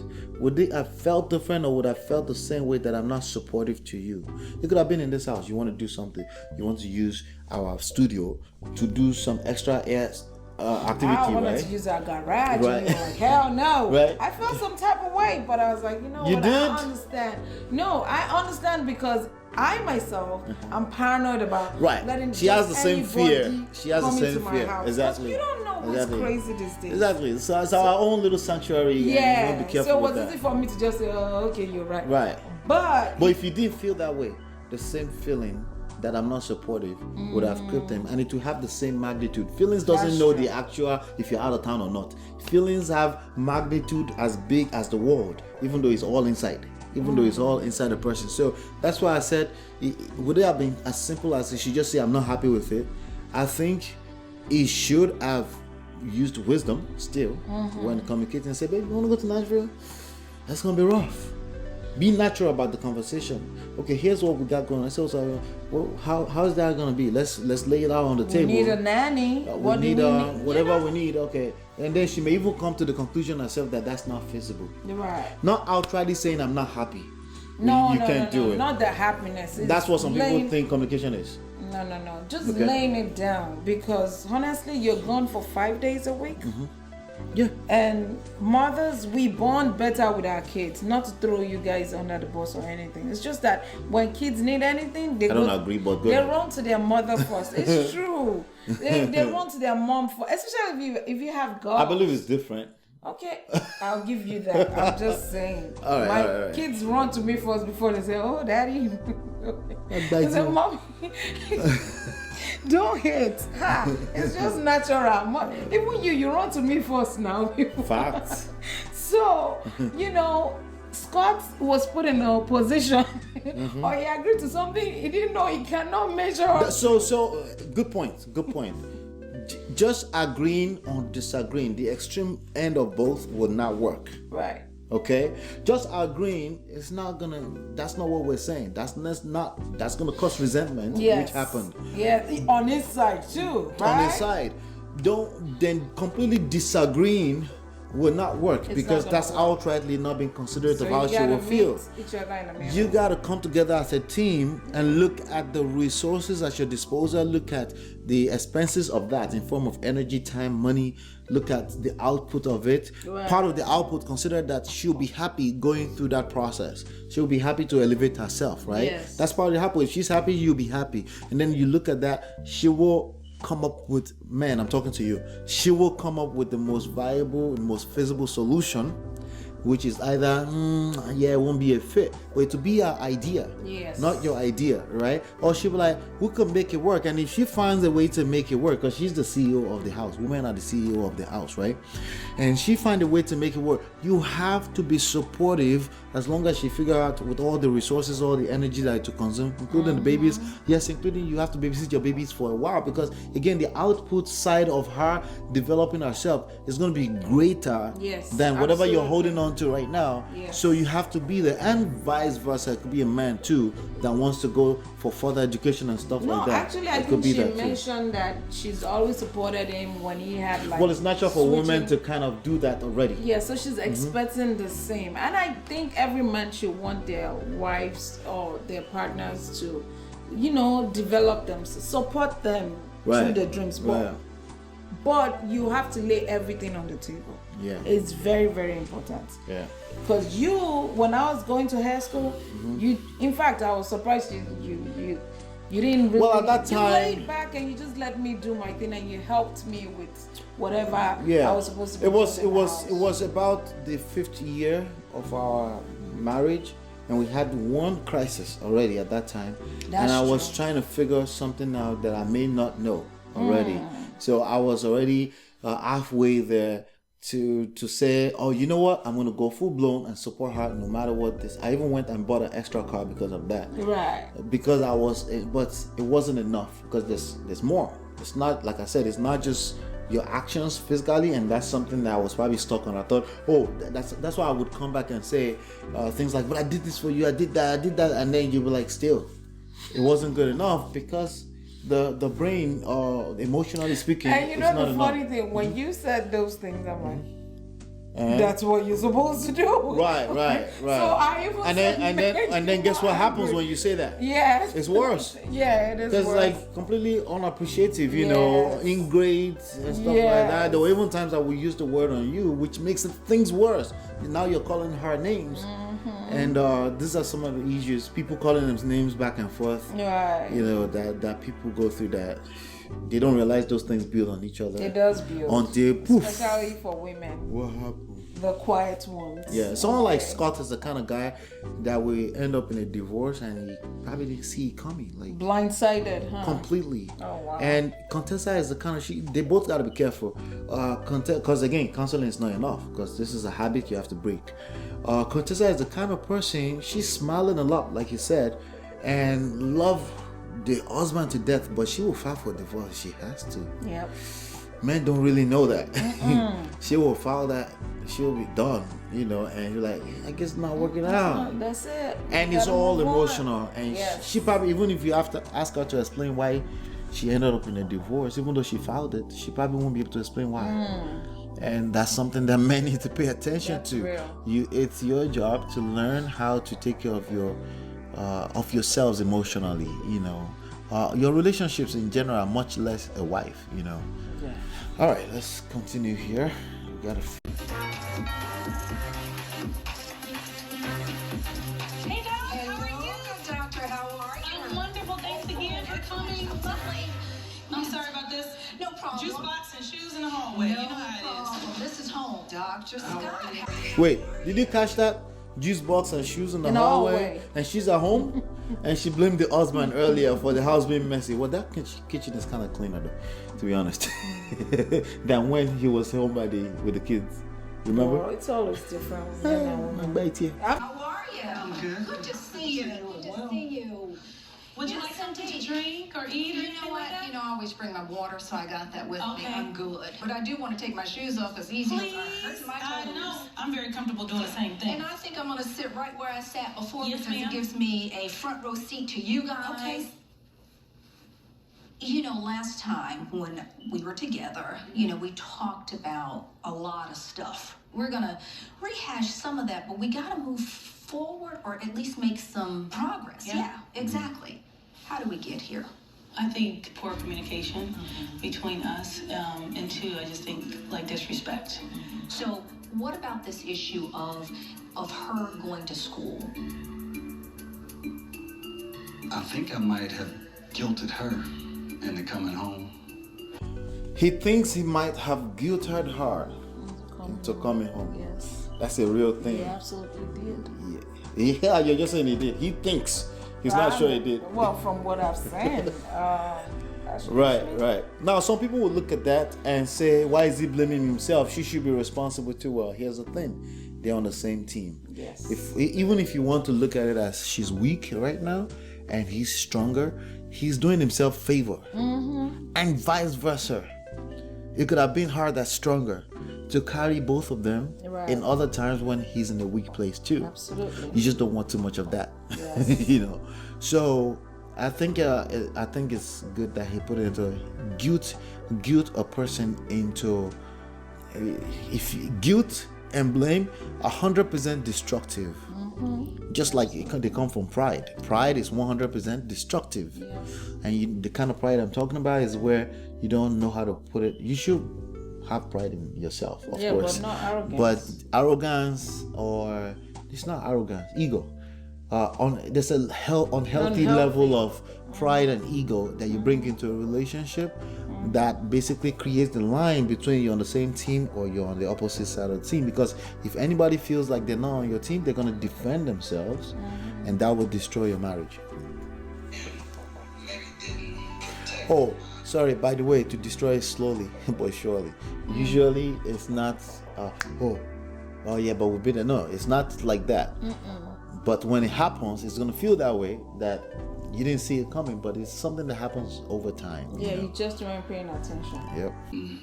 Would they have felt different, or would I have felt the same way that I'm not supportive to you? You could have been in this house. You want to do something. You want to use our studio to do some extra activity, I wanted right? to use our garage. Right. And you were like, hell no. Right. I felt some type of way, but I was like, You what? did? I understand. No, I understand because I myself, I'm paranoid about letting She has the just same fear. anybody She has the come into same my fear. house. Exactly. You don't know what's crazy these days. Exactly. So it's our own little sanctuary. And you Yeah. want to be careful So it with was that. easy for me to just say, oh, okay, you're right. Right. But if you didn't feel that way, the same feeling that I'm not supportive would have gripped him, and it will have the same magnitude. Feelings doesn't That's know true. the actual if you're out of town or not. Feelings have magnitude as big as the world, even though it's all inside. Even though it's all inside the person. So that's why I said, would it have been as simple as she just say, I'm not happy with it? I think he should have used wisdom still when communicating and say, babe, you want to go to Nashville? That's going to be rough. Be natural about the conversation. Okay, here's what we got going on. So how is that going to be? Let's lay it out on the table. we need a nanny. What do we need, we need? whatever we need. Okay, and then she may even come to the conclusion herself that that's not feasible. You're right. Not outrightly saying I'm not happy. No, you can't do it. Not the happiness. It's That's what some people laying- think communication is. No. Just Okay. laying it down, because honestly, you're gone for 5 days a week. Yeah. And mothers, we bond better with our kids. Not to throw you guys under the bus or anything. It's just that when kids need anything, I don't agree, but go they ahead. run to their mother first. It's true. They run to their mom first, especially if you have girls. I believe it's different. Okay, I'll give you that. I'm just saying. All right, My all right. kids run to me first before they say, "Oh, daddy." They say, you. "Mommy, don't hate." Ha! It's just natural. Even you run to me first now. Facts. So, Scott was put in a position, or he agreed to something he didn't know he cannot measure up. So good point. Just agreeing or disagreeing, the extreme end of both will not work. Right. Okay, just agreeing is not gonna. That's not what we're saying. That's gonna cause resentment, Yes. which happened Yeah, on his side too. Right? on his side. Don't then completely disagreeing will not work because not that's gonna work. outrightly not being considerate So of how you she gotta will feel. meet each other in the middle. You got to come together as a team and look at the resources at your disposal. Look at the expenses of that in form of energy, time, money. Look at the output of it. Right. Part of the output, consider that she'll be happy going through that process. She'll be happy to elevate herself, right? Yes. That's part of the output. If she's happy, you'll be happy. And then you look at that, she will come up with, man, I'm talking to you. She will come up with the most viable and most feasible solution, which is either, it won't be a fit, but to be our idea, Yes. not your idea, right? Or she'll be like, we can make it work. And if she finds a way to make it work, because she's the CEO of the house, women are the CEO of the house, right? And she finds a way to make it work, you have to be supportive as long as she figure out with all the resources, all the energy that to consume, including the babies. Yes, including you have to babysit your babies for a while, because again, the output side of her developing herself is going to be greater Yes, than whatever you're absolutely. holding on to right now. Yes. So you have to be there, and vice versa. It could be a man too that wants to go for further education and stuff No, like that. actually, I It could think be she that too. mentioned that she's always supported him when he had like. Well, it's natural for women switching- to kind of do that already. Yeah, so she's expecting the same, and I think every man should want their wives or their partners to, develop them, support them through Right. their dreams. Right. But you have to lay everything on the table. Yeah. It's very, very important. Yeah. Because when I was going to hair school, in fact, I was surprised you didn't really. Well, at that you time- laid back and you just let me do my thing, and you helped me with whatever Yeah. I was supposed to be It was doing in the house. it was about the 5th year of our marriage, and we had one crisis already at that time. That's and I was true. trying to figure something out that I may not know already. So I was already halfway there to say, oh, you know what? I'm going to go full blown and support her no matter what this. I even went and bought an extra car because of that. Right. Because but it wasn't enough, because there's more. It's not, like I said, it's not just your actions physically, and that's something that I was probably stuck on. I thought, oh, that's why I would come back and say things like, but I did this for you, I did that, and then you'd be like, still, it wasn't good enough, because the brain, emotionally speaking, And you it's know not the enough. funny thing, when you said those things, I'm like, that's what you're supposed to do. Right. So I even and then guess what happens when you say that? Yes. It's worse. Yeah, it is Because worse. like completely unappreciative, ingrates and stuff like Yes. that. There were even times that we use the word on you, which makes things worse. Now you're calling her names, and these are some of the issues. People calling them names back and forth. Right. That people go through that. They don't realize those things build on each other. It does build. Until poof. Especially for women, What happened? the quiet ones. Yeah, someone like Scott is the kind of guy that will end up in a divorce and he probably didn't see it coming, like Blindsided, huh? completely. Oh, wow. And Contessa is the kind of they both got to be careful, because again, counseling is not enough, because this is a habit you have to break. Contessa is the kind of person, she's smiling a lot, like you said, and love the husband to death, but she will file for divorce. She has to. Yep. Men don't really know that. She will file that, she will be done, and you're like, I guess it's not working out. That's it. And You it's gotta all move on. emotional. And Yes. she probably, even if you have to ask her to explain why she ended up in a divorce, even though she filed it, she probably won't be able to explain why. And that's something that men need to pay attention That's to. real. It's your job to learn how to take care of of yourselves emotionally. Your relationships in general are much less a wife. Yeah. All right, let's continue here. We got Hey, Doc, how are you? Doctor, how are you? I'm wonderful. Thanks again for coming. Lovely. I'm sorry about this. No problem. Juice box and shoes in the hallway. You know how it is. problem. This is home, Dr. Scott. Wait, did you catch that? Juice box and shoes in the hallway, and she's at home, and she blamed the husband earlier for the house being messy. Well, that kitchen is kind of cleaner, though, to be honest, than when he was home with the kids. Remember? Oh, it's always different. You know. I'm right here. How are you? Good. Good to see you. Good to see you. Would you Yes, like something to indeed. drink or eat or You know anything what? like that? You know, I always bring my water, so I got that with me. Okay. I'm good. But I do want to take my shoes off because these heels are hurting my I toes. know. I'm very comfortable doing the same thing. And I think I'm going to sit right where I sat before Yes, because ma'am. it gives me a front row seat to you guys. Okay. You know, last time when we were together, you know, we talked about a lot of stuff. We're going to rehash some of that, but we got to move forward or at least make some progress. Yeah. Exactly. How do we get here? I think poor communication between us, and two, I just think like disrespect. So, what about this issue of her going to school? I think I might have guilted her into coming home. He thinks he might have guilted her into coming home. Yes. That's a real thing. He absolutely did. Yeah, you're just saying he did. He thinks. He's not sure he did. Well, from what I've seen, that's Right. Now, some people will look at that and say, why is he blaming himself? She should be responsible too. Well, here's the thing. They're on the same team. Yes. Even if you want to look at it as she's weak right now and he's stronger, he's doing himself favor. And vice versa. It could have been her that's stronger to carry both of them Right. in other times when he's in a weak place too. Absolutely. You just don't want too much of that. Yes. You know. So I think it's good that he put it into guilt a person into if guilt and blame 100% destructive. Just like they come from pride. Pride is 100% destructive. And the kind of pride I'm talking about is where you don't know how to put it. You should have pride in yourself, of course. But not arrogance. But arrogance, or it's not arrogance, ego. There's a unhealthy level of pride and ego that you bring into a relationship that basically creates the line between you're on the same team or you're on the opposite side of the team. Because if anybody feels like they're not on your team, they're going to defend themselves, and that will destroy your marriage. Oh, sorry, by the way, to destroy it slowly but surely. Usually it's not oh yeah, but we've been there. No, it's not like that. But when it happens, it's gonna feel that way, that you didn't see it coming, but it's something that happens over time. Yeah, you just weren't paying attention. Yep.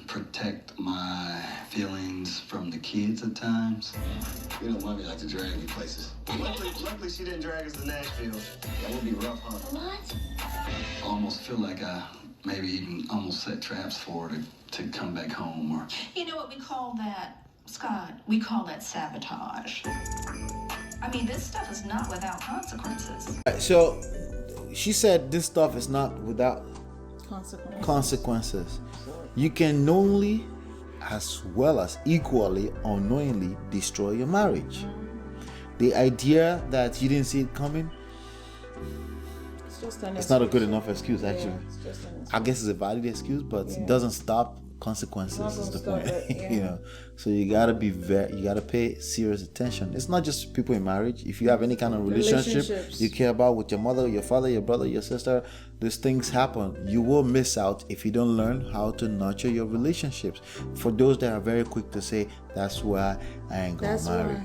Protect my feelings from the kids at times. You know, mommy like to drag me places. Luckily she didn't drag us to Nashville. That would be rough, huh? What? I almost feel like I maybe even almost set traps for her to come back home, or You know what we call that, Scott? We call that sabotage. I mean, this stuff is not without consequences. Right, so she said this stuff is not without consequences. You can knowingly as well as equally unknowingly destroy your marriage. The idea that you didn't see it coming, it's not a good enough excuse, actually. I guess it's a valid excuse, but it doesn't stop consequences is the point. You know, so you gotta be you gotta pay serious attention. It's not just people in marriage. If you have any kind of relationship you care about with your mother, your father, your brother, your sister, these things happen. You will miss out if you don't learn how to nurture your relationships. For those that are very quick to say, that's why I ain't gonna marry.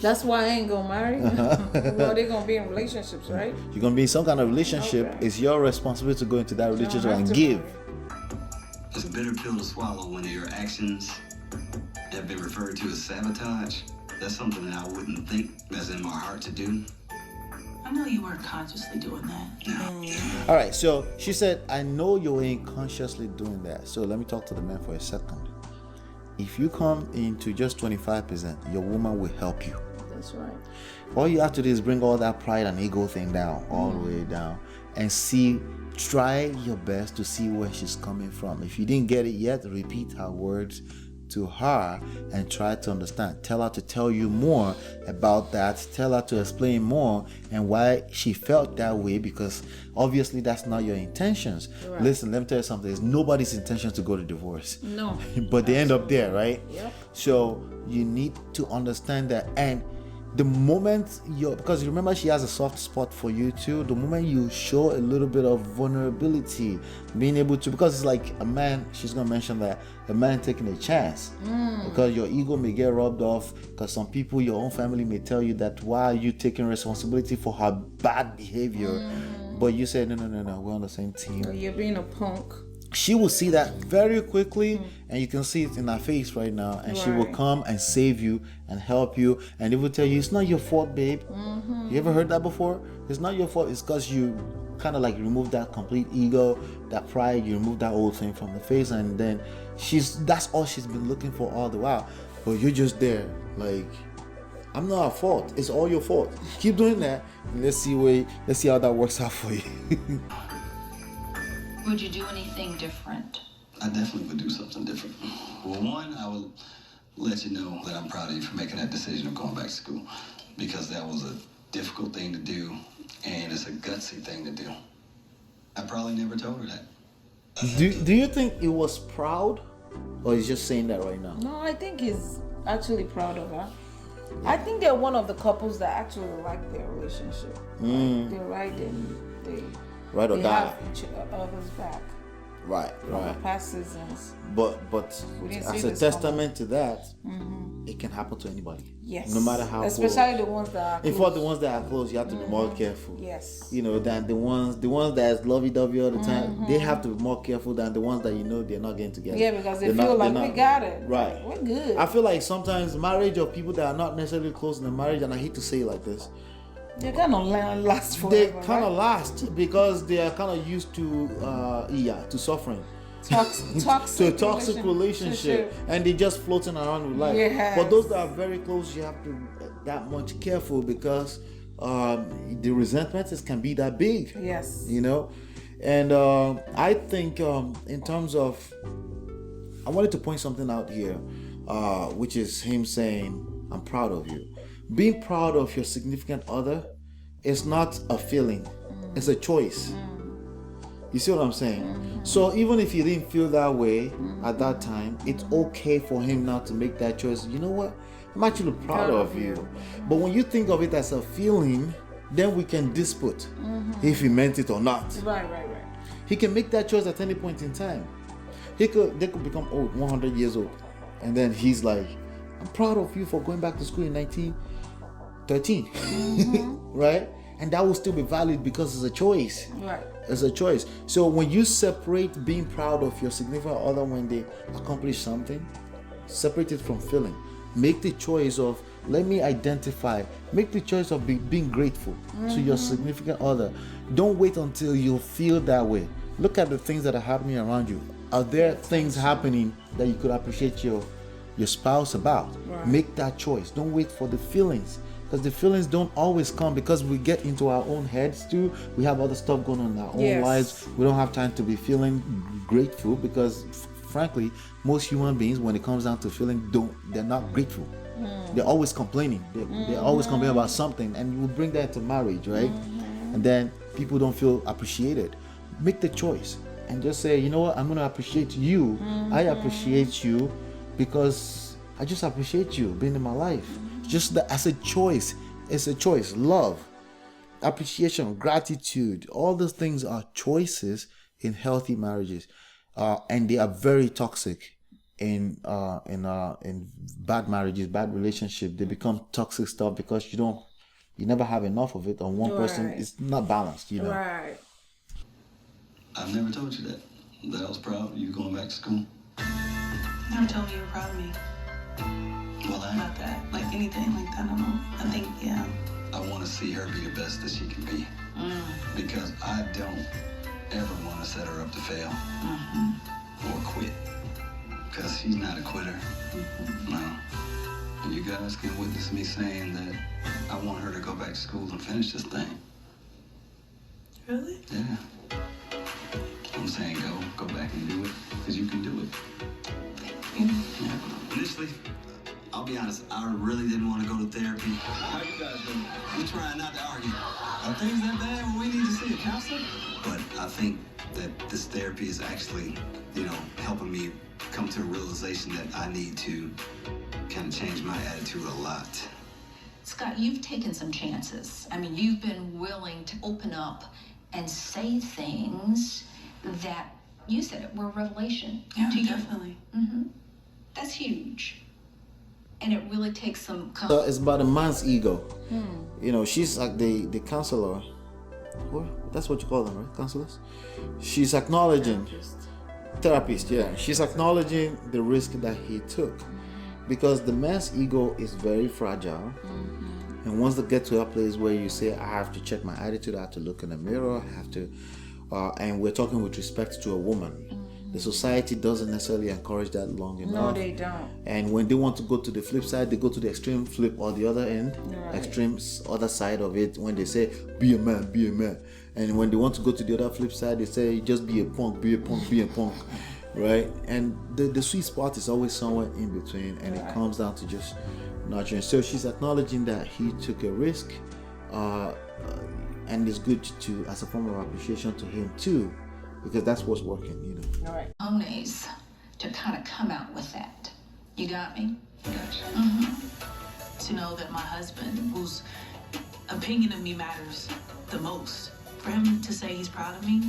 That's why I ain't gonna marry. Well, they're gonna be in relationships, right? You're gonna be in some kind of relationship. Okay. It's your responsibility to go into that relationship and give. it's a bitter pill to swallow when your actions have been referred to as sabotage. That's something that I wouldn't think that's in my heart to do. I know you weren't consciously doing that. All right, so she said, I know you ain't consciously doing that. So let me talk to the man for a second. If you come into just 25%, your woman will help you. That's right. All you have to do is bring all that pride and ego thing down, all the way down, and try your best to see where she's coming from. If you didn't get it yet, repeat her words to her and try to understand. Tell her to tell you more about that. Tell her to explain more and why she felt that way, because obviously that's not your intentions. Right. Listen, let me tell you something. It's nobody's intention to go to divorce. No. But they end up there, right? Yep. So you need to understand that. And the moment because remember she has a soft spot for you too, the moment you show a little bit of vulnerability, being able to, because it's like a man, she's gonna mention that a man taking a chance, because your ego may get rubbed off, because some people, your own family may tell you that why are you taking responsibility for her bad behavior, but you say no, we're on the same team. You're being a punk. She will see that very quickly, and you can see it in her face right now, and she will come and save you and help you, and they will tell you it's not your fault, babe. You ever heard that before? It's not your fault. It's because you kind of like remove that complete ego, that pride, you remove that old thing from the face, and then that's all she's been looking for all the while. But you're just there like, I'm not at fault, it's all your fault. Keep doing that, and let's see how that works out for you. Would you do anything different? I definitely would do something different. Well, one, I would let you know that I'm proud of you for making that decision of going back to school, because that was a difficult thing to do, and it's a gutsy thing to do. I probably never told her that. Do you think it was proud, or he's just saying that right now? No, I think he's actually proud of her. I think they're one of the couples that actually like their relationship. Like, they're right, and they Right or they die. have each other's back. Right. From the past seasons. But We didn't as see a this testament to that, it can happen to anybody. Yes. No matter how especially close. the ones that are In close. fact, the ones that are close, you have to be more careful. Yes. You know, than the ones that's lovey-dovey all the time. They have to be more careful than the ones that you know they're not getting together. Yeah, because they They're feel not- like they're we not- got it. Right. We're good. I feel like sometimes marriage of people that are not necessarily close in the marriage, and I hate to say it like this, They're gonna last forever. they kind of right? last because they are kind of used to suffering. To a toxic relationship, and they just floating around with life. Yes. But those that are very close, you have to be that much careful, because the resentment can be that big. Yes. You know, and I think in terms of, I wanted to point something out here, which is him saying, "I'm proud of you." Being proud of your significant other is not a feeling; it's a choice. You see what I'm saying? So even if he didn't feel that way at that time, it's okay for him now to make that choice. You know what? I'm actually proud of you. But when you think of it as a feeling, then we can dispute if he meant it or not. Right. He can make that choice at any point in time. They could become old, 100 years old, and then he's like, "I'm proud of you for going back to school in 1913," right? And that will still be valid because it's a choice. Right. It's a choice. So when you separate being proud of your significant other when they accomplish something, separate it from feeling. Make the choice of, let me identify. Make the choice of being grateful to your significant other. Don't wait until you feel that way. Look at the things that are happening around you. Are there things happening that you could appreciate your spouse about? Right. Make that choice. Don't wait for the feelings. Because the feelings don't always come, because we get into our own heads too. We have other stuff going on in our own lives. We don't have time to be feeling grateful, because frankly, most human beings, when it comes down to feeling, they're not grateful. They're always complaining. They're always complaining about something, and you will bring that to marriage, right? And then people don't feel appreciated. Make the choice and just say, you know what, I'm going to appreciate you. I appreciate you because I just appreciate you being in my life. Just that as a choice. It's a choice. Love, appreciation, gratitude, all those things are choices in healthy marriages, and they are very toxic in bad marriages, bad relationships. They become toxic stuff because you never have enough of it on one person. It's not balanced, you know. Right. I've never told you that I was proud of you going back to school. Never told me you were proud of me. Well, About that. Like anything like that, I don't know. I think, yeah. I want to see her be the best that she can be. Because I don't ever want to set her up to fail or quit. Because she's not a quitter. No. And you guys can witness me saying that I want her to go back to school and finish this thing. Really? Yeah. I'm saying go back and do it, because you can do it. Yeah. Initially, I'll be honest, I really didn't want to go to therapy. How you guys doing? We're trying not to argue. Are things that bad when we need to see a counselor? But I think that this therapy is actually, helping me come to a realization that I need to kind of change my attitude a lot. Scott, you've taken some chances. I mean, you've been willing to open up and say things that you said it were a revelation to you. Definitely. That's huge. And it really takes some So it's about a man's ego. You know, she's like the counselor. What? That's what you call them, right? Counselors? She's acknowledging. Therapist, yeah. She's acknowledging the risk that he took. Because the man's ego is very fragile. And once they get to a place where you say, I have to check my attitude, I have to look in the mirror, I have to, and we're talking with respect to a woman. The society doesn't necessarily encourage that long enough. No, they don't. And when they want to go to the flip side, they go to the extreme flip or the other end, extreme other side of it. When they say, be a man, be a man. And when they want to go to the other flip side, they say, just be a punk, be a punk, be a punk. Right? And the sweet spot is always somewhere in between, and it comes down to just nurturing. So she's acknowledging that he took a risk, and it's good to, as a form of appreciation to him too, because that's what's working, you know. All right. cojones to kind of come out with that. You got me? Gotcha. To know that my husband, whose opinion of me matters the most, for him to say he's proud of me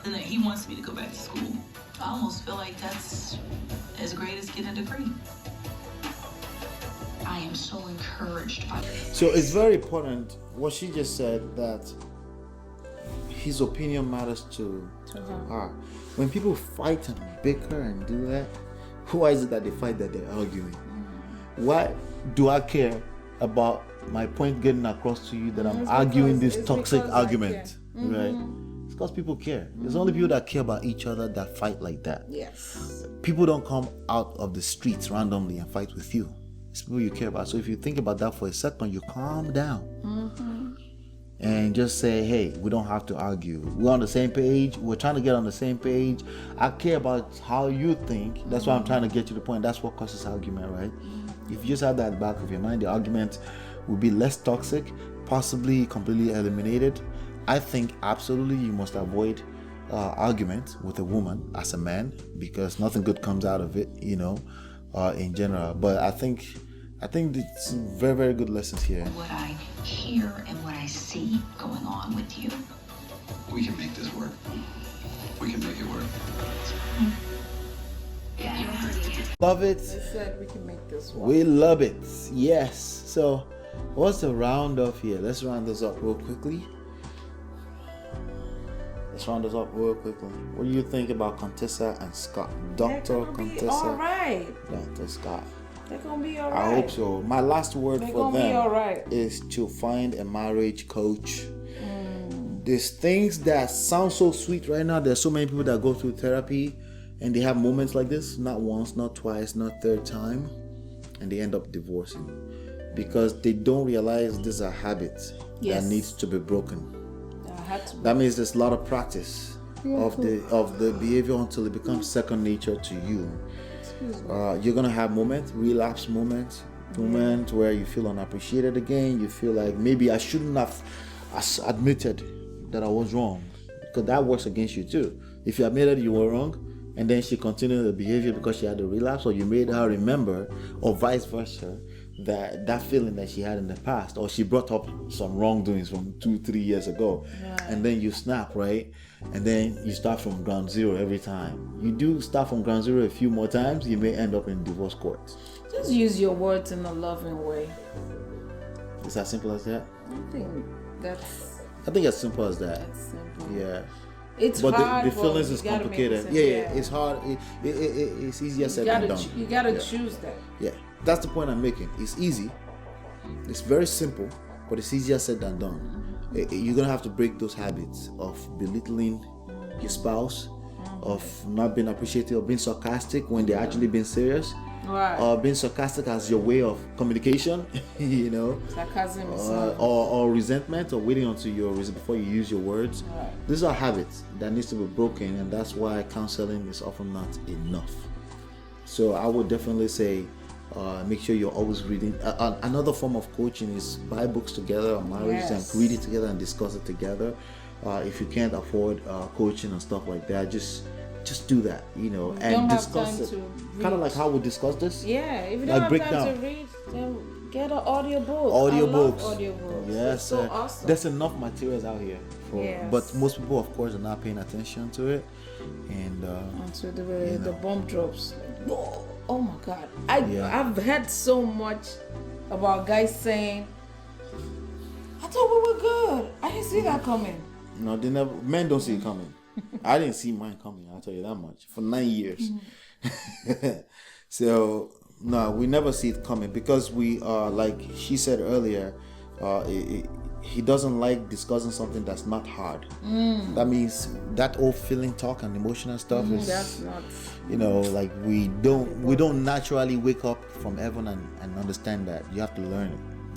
and that he wants me to go back to school, I almost feel like that's as great as getting a degree. I am so encouraged by So it's very important what she just said, that his opinion matters to her. When people fight and bicker and do that, why is it that they fight, that they're arguing? Why do I care about my point getting across to you, that I'm arguing this toxic argument? Right? It's because people care. There's only people that care about each other that fight like that. Yes. People don't come out of the streets randomly and fight with you. It's people you care about. So if you think about that for a second, you calm down and just say, hey, we don't have to argue. We're on the same page. We're trying to get on the same page. I care about how you think. That's why I'm trying to get to the point. That's what causes argument, right? If you just have that at the back of your mind, the argument will be less toxic, possibly completely eliminated. I think absolutely you must avoid argument with a woman as a man, because nothing good comes out of it, you know, in general. But I think it's very, very good lessons here. what I hear and what I see going on with you. We can make this work. We can make it work. Love it. They said we can make this work. We love it. Yes. So what's the round off here? Let's round this up real quickly. What do you think about Contessa and Scott? Dr. Contessa. All right. Dr. Scott. They're gonna be all right. I hope so. My last word They're for gonna be all them right. is to find a marriage coach. There's things that sound so sweet right now. There's so many people that go through therapy and they have moments like this, not once, not twice, not third time, and they end up divorcing because they don't realize this is a habit Yes. that needs to be broken. I had to. That means there's a lot of practice of the behavior until it becomes second nature to you. You're gonna have moments, relapse moments where you feel unappreciated again. You feel like maybe I shouldn't have admitted that I was wrong, because that works against you too. If you admitted you were wrong and then she continued the behavior because she had a relapse, or you made her remember, or vice versa, that feeling that she had in the past, or she brought up some wrongdoings from 2-3 years ago, and then you snap, right? And then you start from ground zero every time. You do start from ground zero a few more times, you may end up in divorce court. Just use your words in a loving way. It's as simple as that. I think as simple as that. that's simple. Yeah. It's But hard. the feelings but is you gotta make it complicated. simple. Yeah, it's hard. It's easier said than done. You gotta Yeah. choose that. Yeah, that's the point I'm making. It's easy. It's very simple, but it's easier said than done. You're gonna have to break those habits of belittling your spouse, of not being appreciative, of being sarcastic when they're actually being serious, Right. or being sarcastic as your way of communication, you know, Sarcasm is or resentment, or waiting until you're before you use your words. Right. These are habits that needs to be broken, and that's why counseling is often not enough. So I would definitely say, make sure you're always reading. Another form of coaching is buy books together on marriage Yes. and read it together and discuss it together. If you can't afford coaching and stuff like that, just do that, you know, and don't have discuss time it. to Kind of read. like how we discussed this. Yeah, if you Like don't break have time down. to read, then Get an audiobook. Audiobooks. I love audiobooks. Yes, It's so sir. awesome. There's enough materials out here. Yes. But most people, of course, are not paying attention to it. And And so the bomb drops. Oh my God! Yeah. I've heard so much about guys saying, "I thought we were good. I didn't see that coming." no, they never. Men don't see it coming. I didn't see mine coming. I'll tell you that much. For 9 years. So no, we never see it coming because we are like she said earlier. He doesn't like discussing something that's not hard. That means that old feeling talk and emotional stuff is That's not. like we don't naturally wake up from heaven and understand that. You have to learn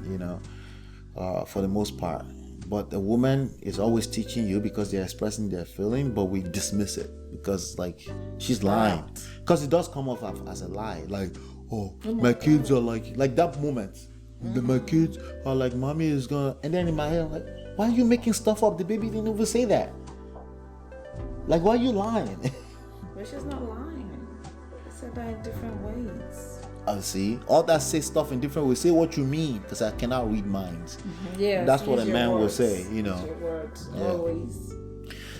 it, for the most part. But a woman is always teaching you because they're expressing their feeling, but we dismiss it because like she's lying. Because it does come off as a lie. Like, oh my kids are like that moment. My kids are like, mommy is gonna, and then in my head I'm like, why are you making stuff up? The baby didn't even say that. Like, why are you lying? But she's not lying. She said that in different ways. I see. All that say stuff in different ways. Say what you mean, because I cannot read minds. Yeah, That's what a man will words. say, Use your words, Yeah. always.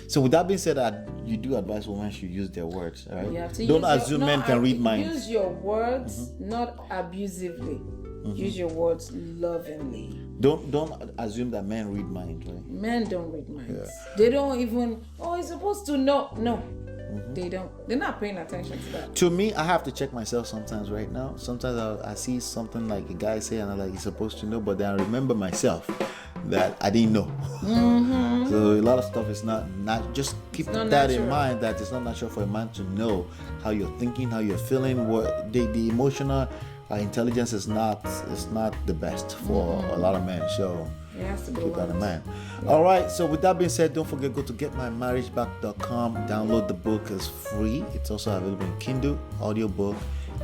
So with that being said, you do advise women should use their words, all right? You have to Don't use assume your, men can read minds. Use your words, not abusively. Use your words lovingly. Don't assume that men read minds, right? Men don't read minds. They don't even. Oh, he's supposed to know. No, they don't. They're not paying attention to that. To me, I have to check myself sometimes right now. Sometimes I see something like a guy say, and I'm like, he's supposed to know, but then I remember myself that I didn't know. So a lot of stuff is not just keep not that in natural. mind, that it's not natural for a man to know how you're thinking, how you're feeling. What the emotional intelligence is not the best for a lot of men. So It has to be keep that in learned. mind. All right, so with that being said, don't forget, go to getmymarriageback.com, download the book. It's free. It's also available in Kindle, audiobook,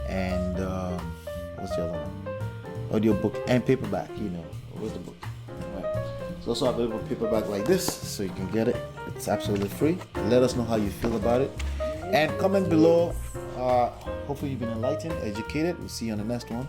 and what's the other one? Audiobook and paperback. Where's the book? All right. It's also available paperback like this, so you can get it. It's absolutely free. Let us know how you feel about it, and comment below. Hopefully you've been enlightened, educated. We'll see you on the next one.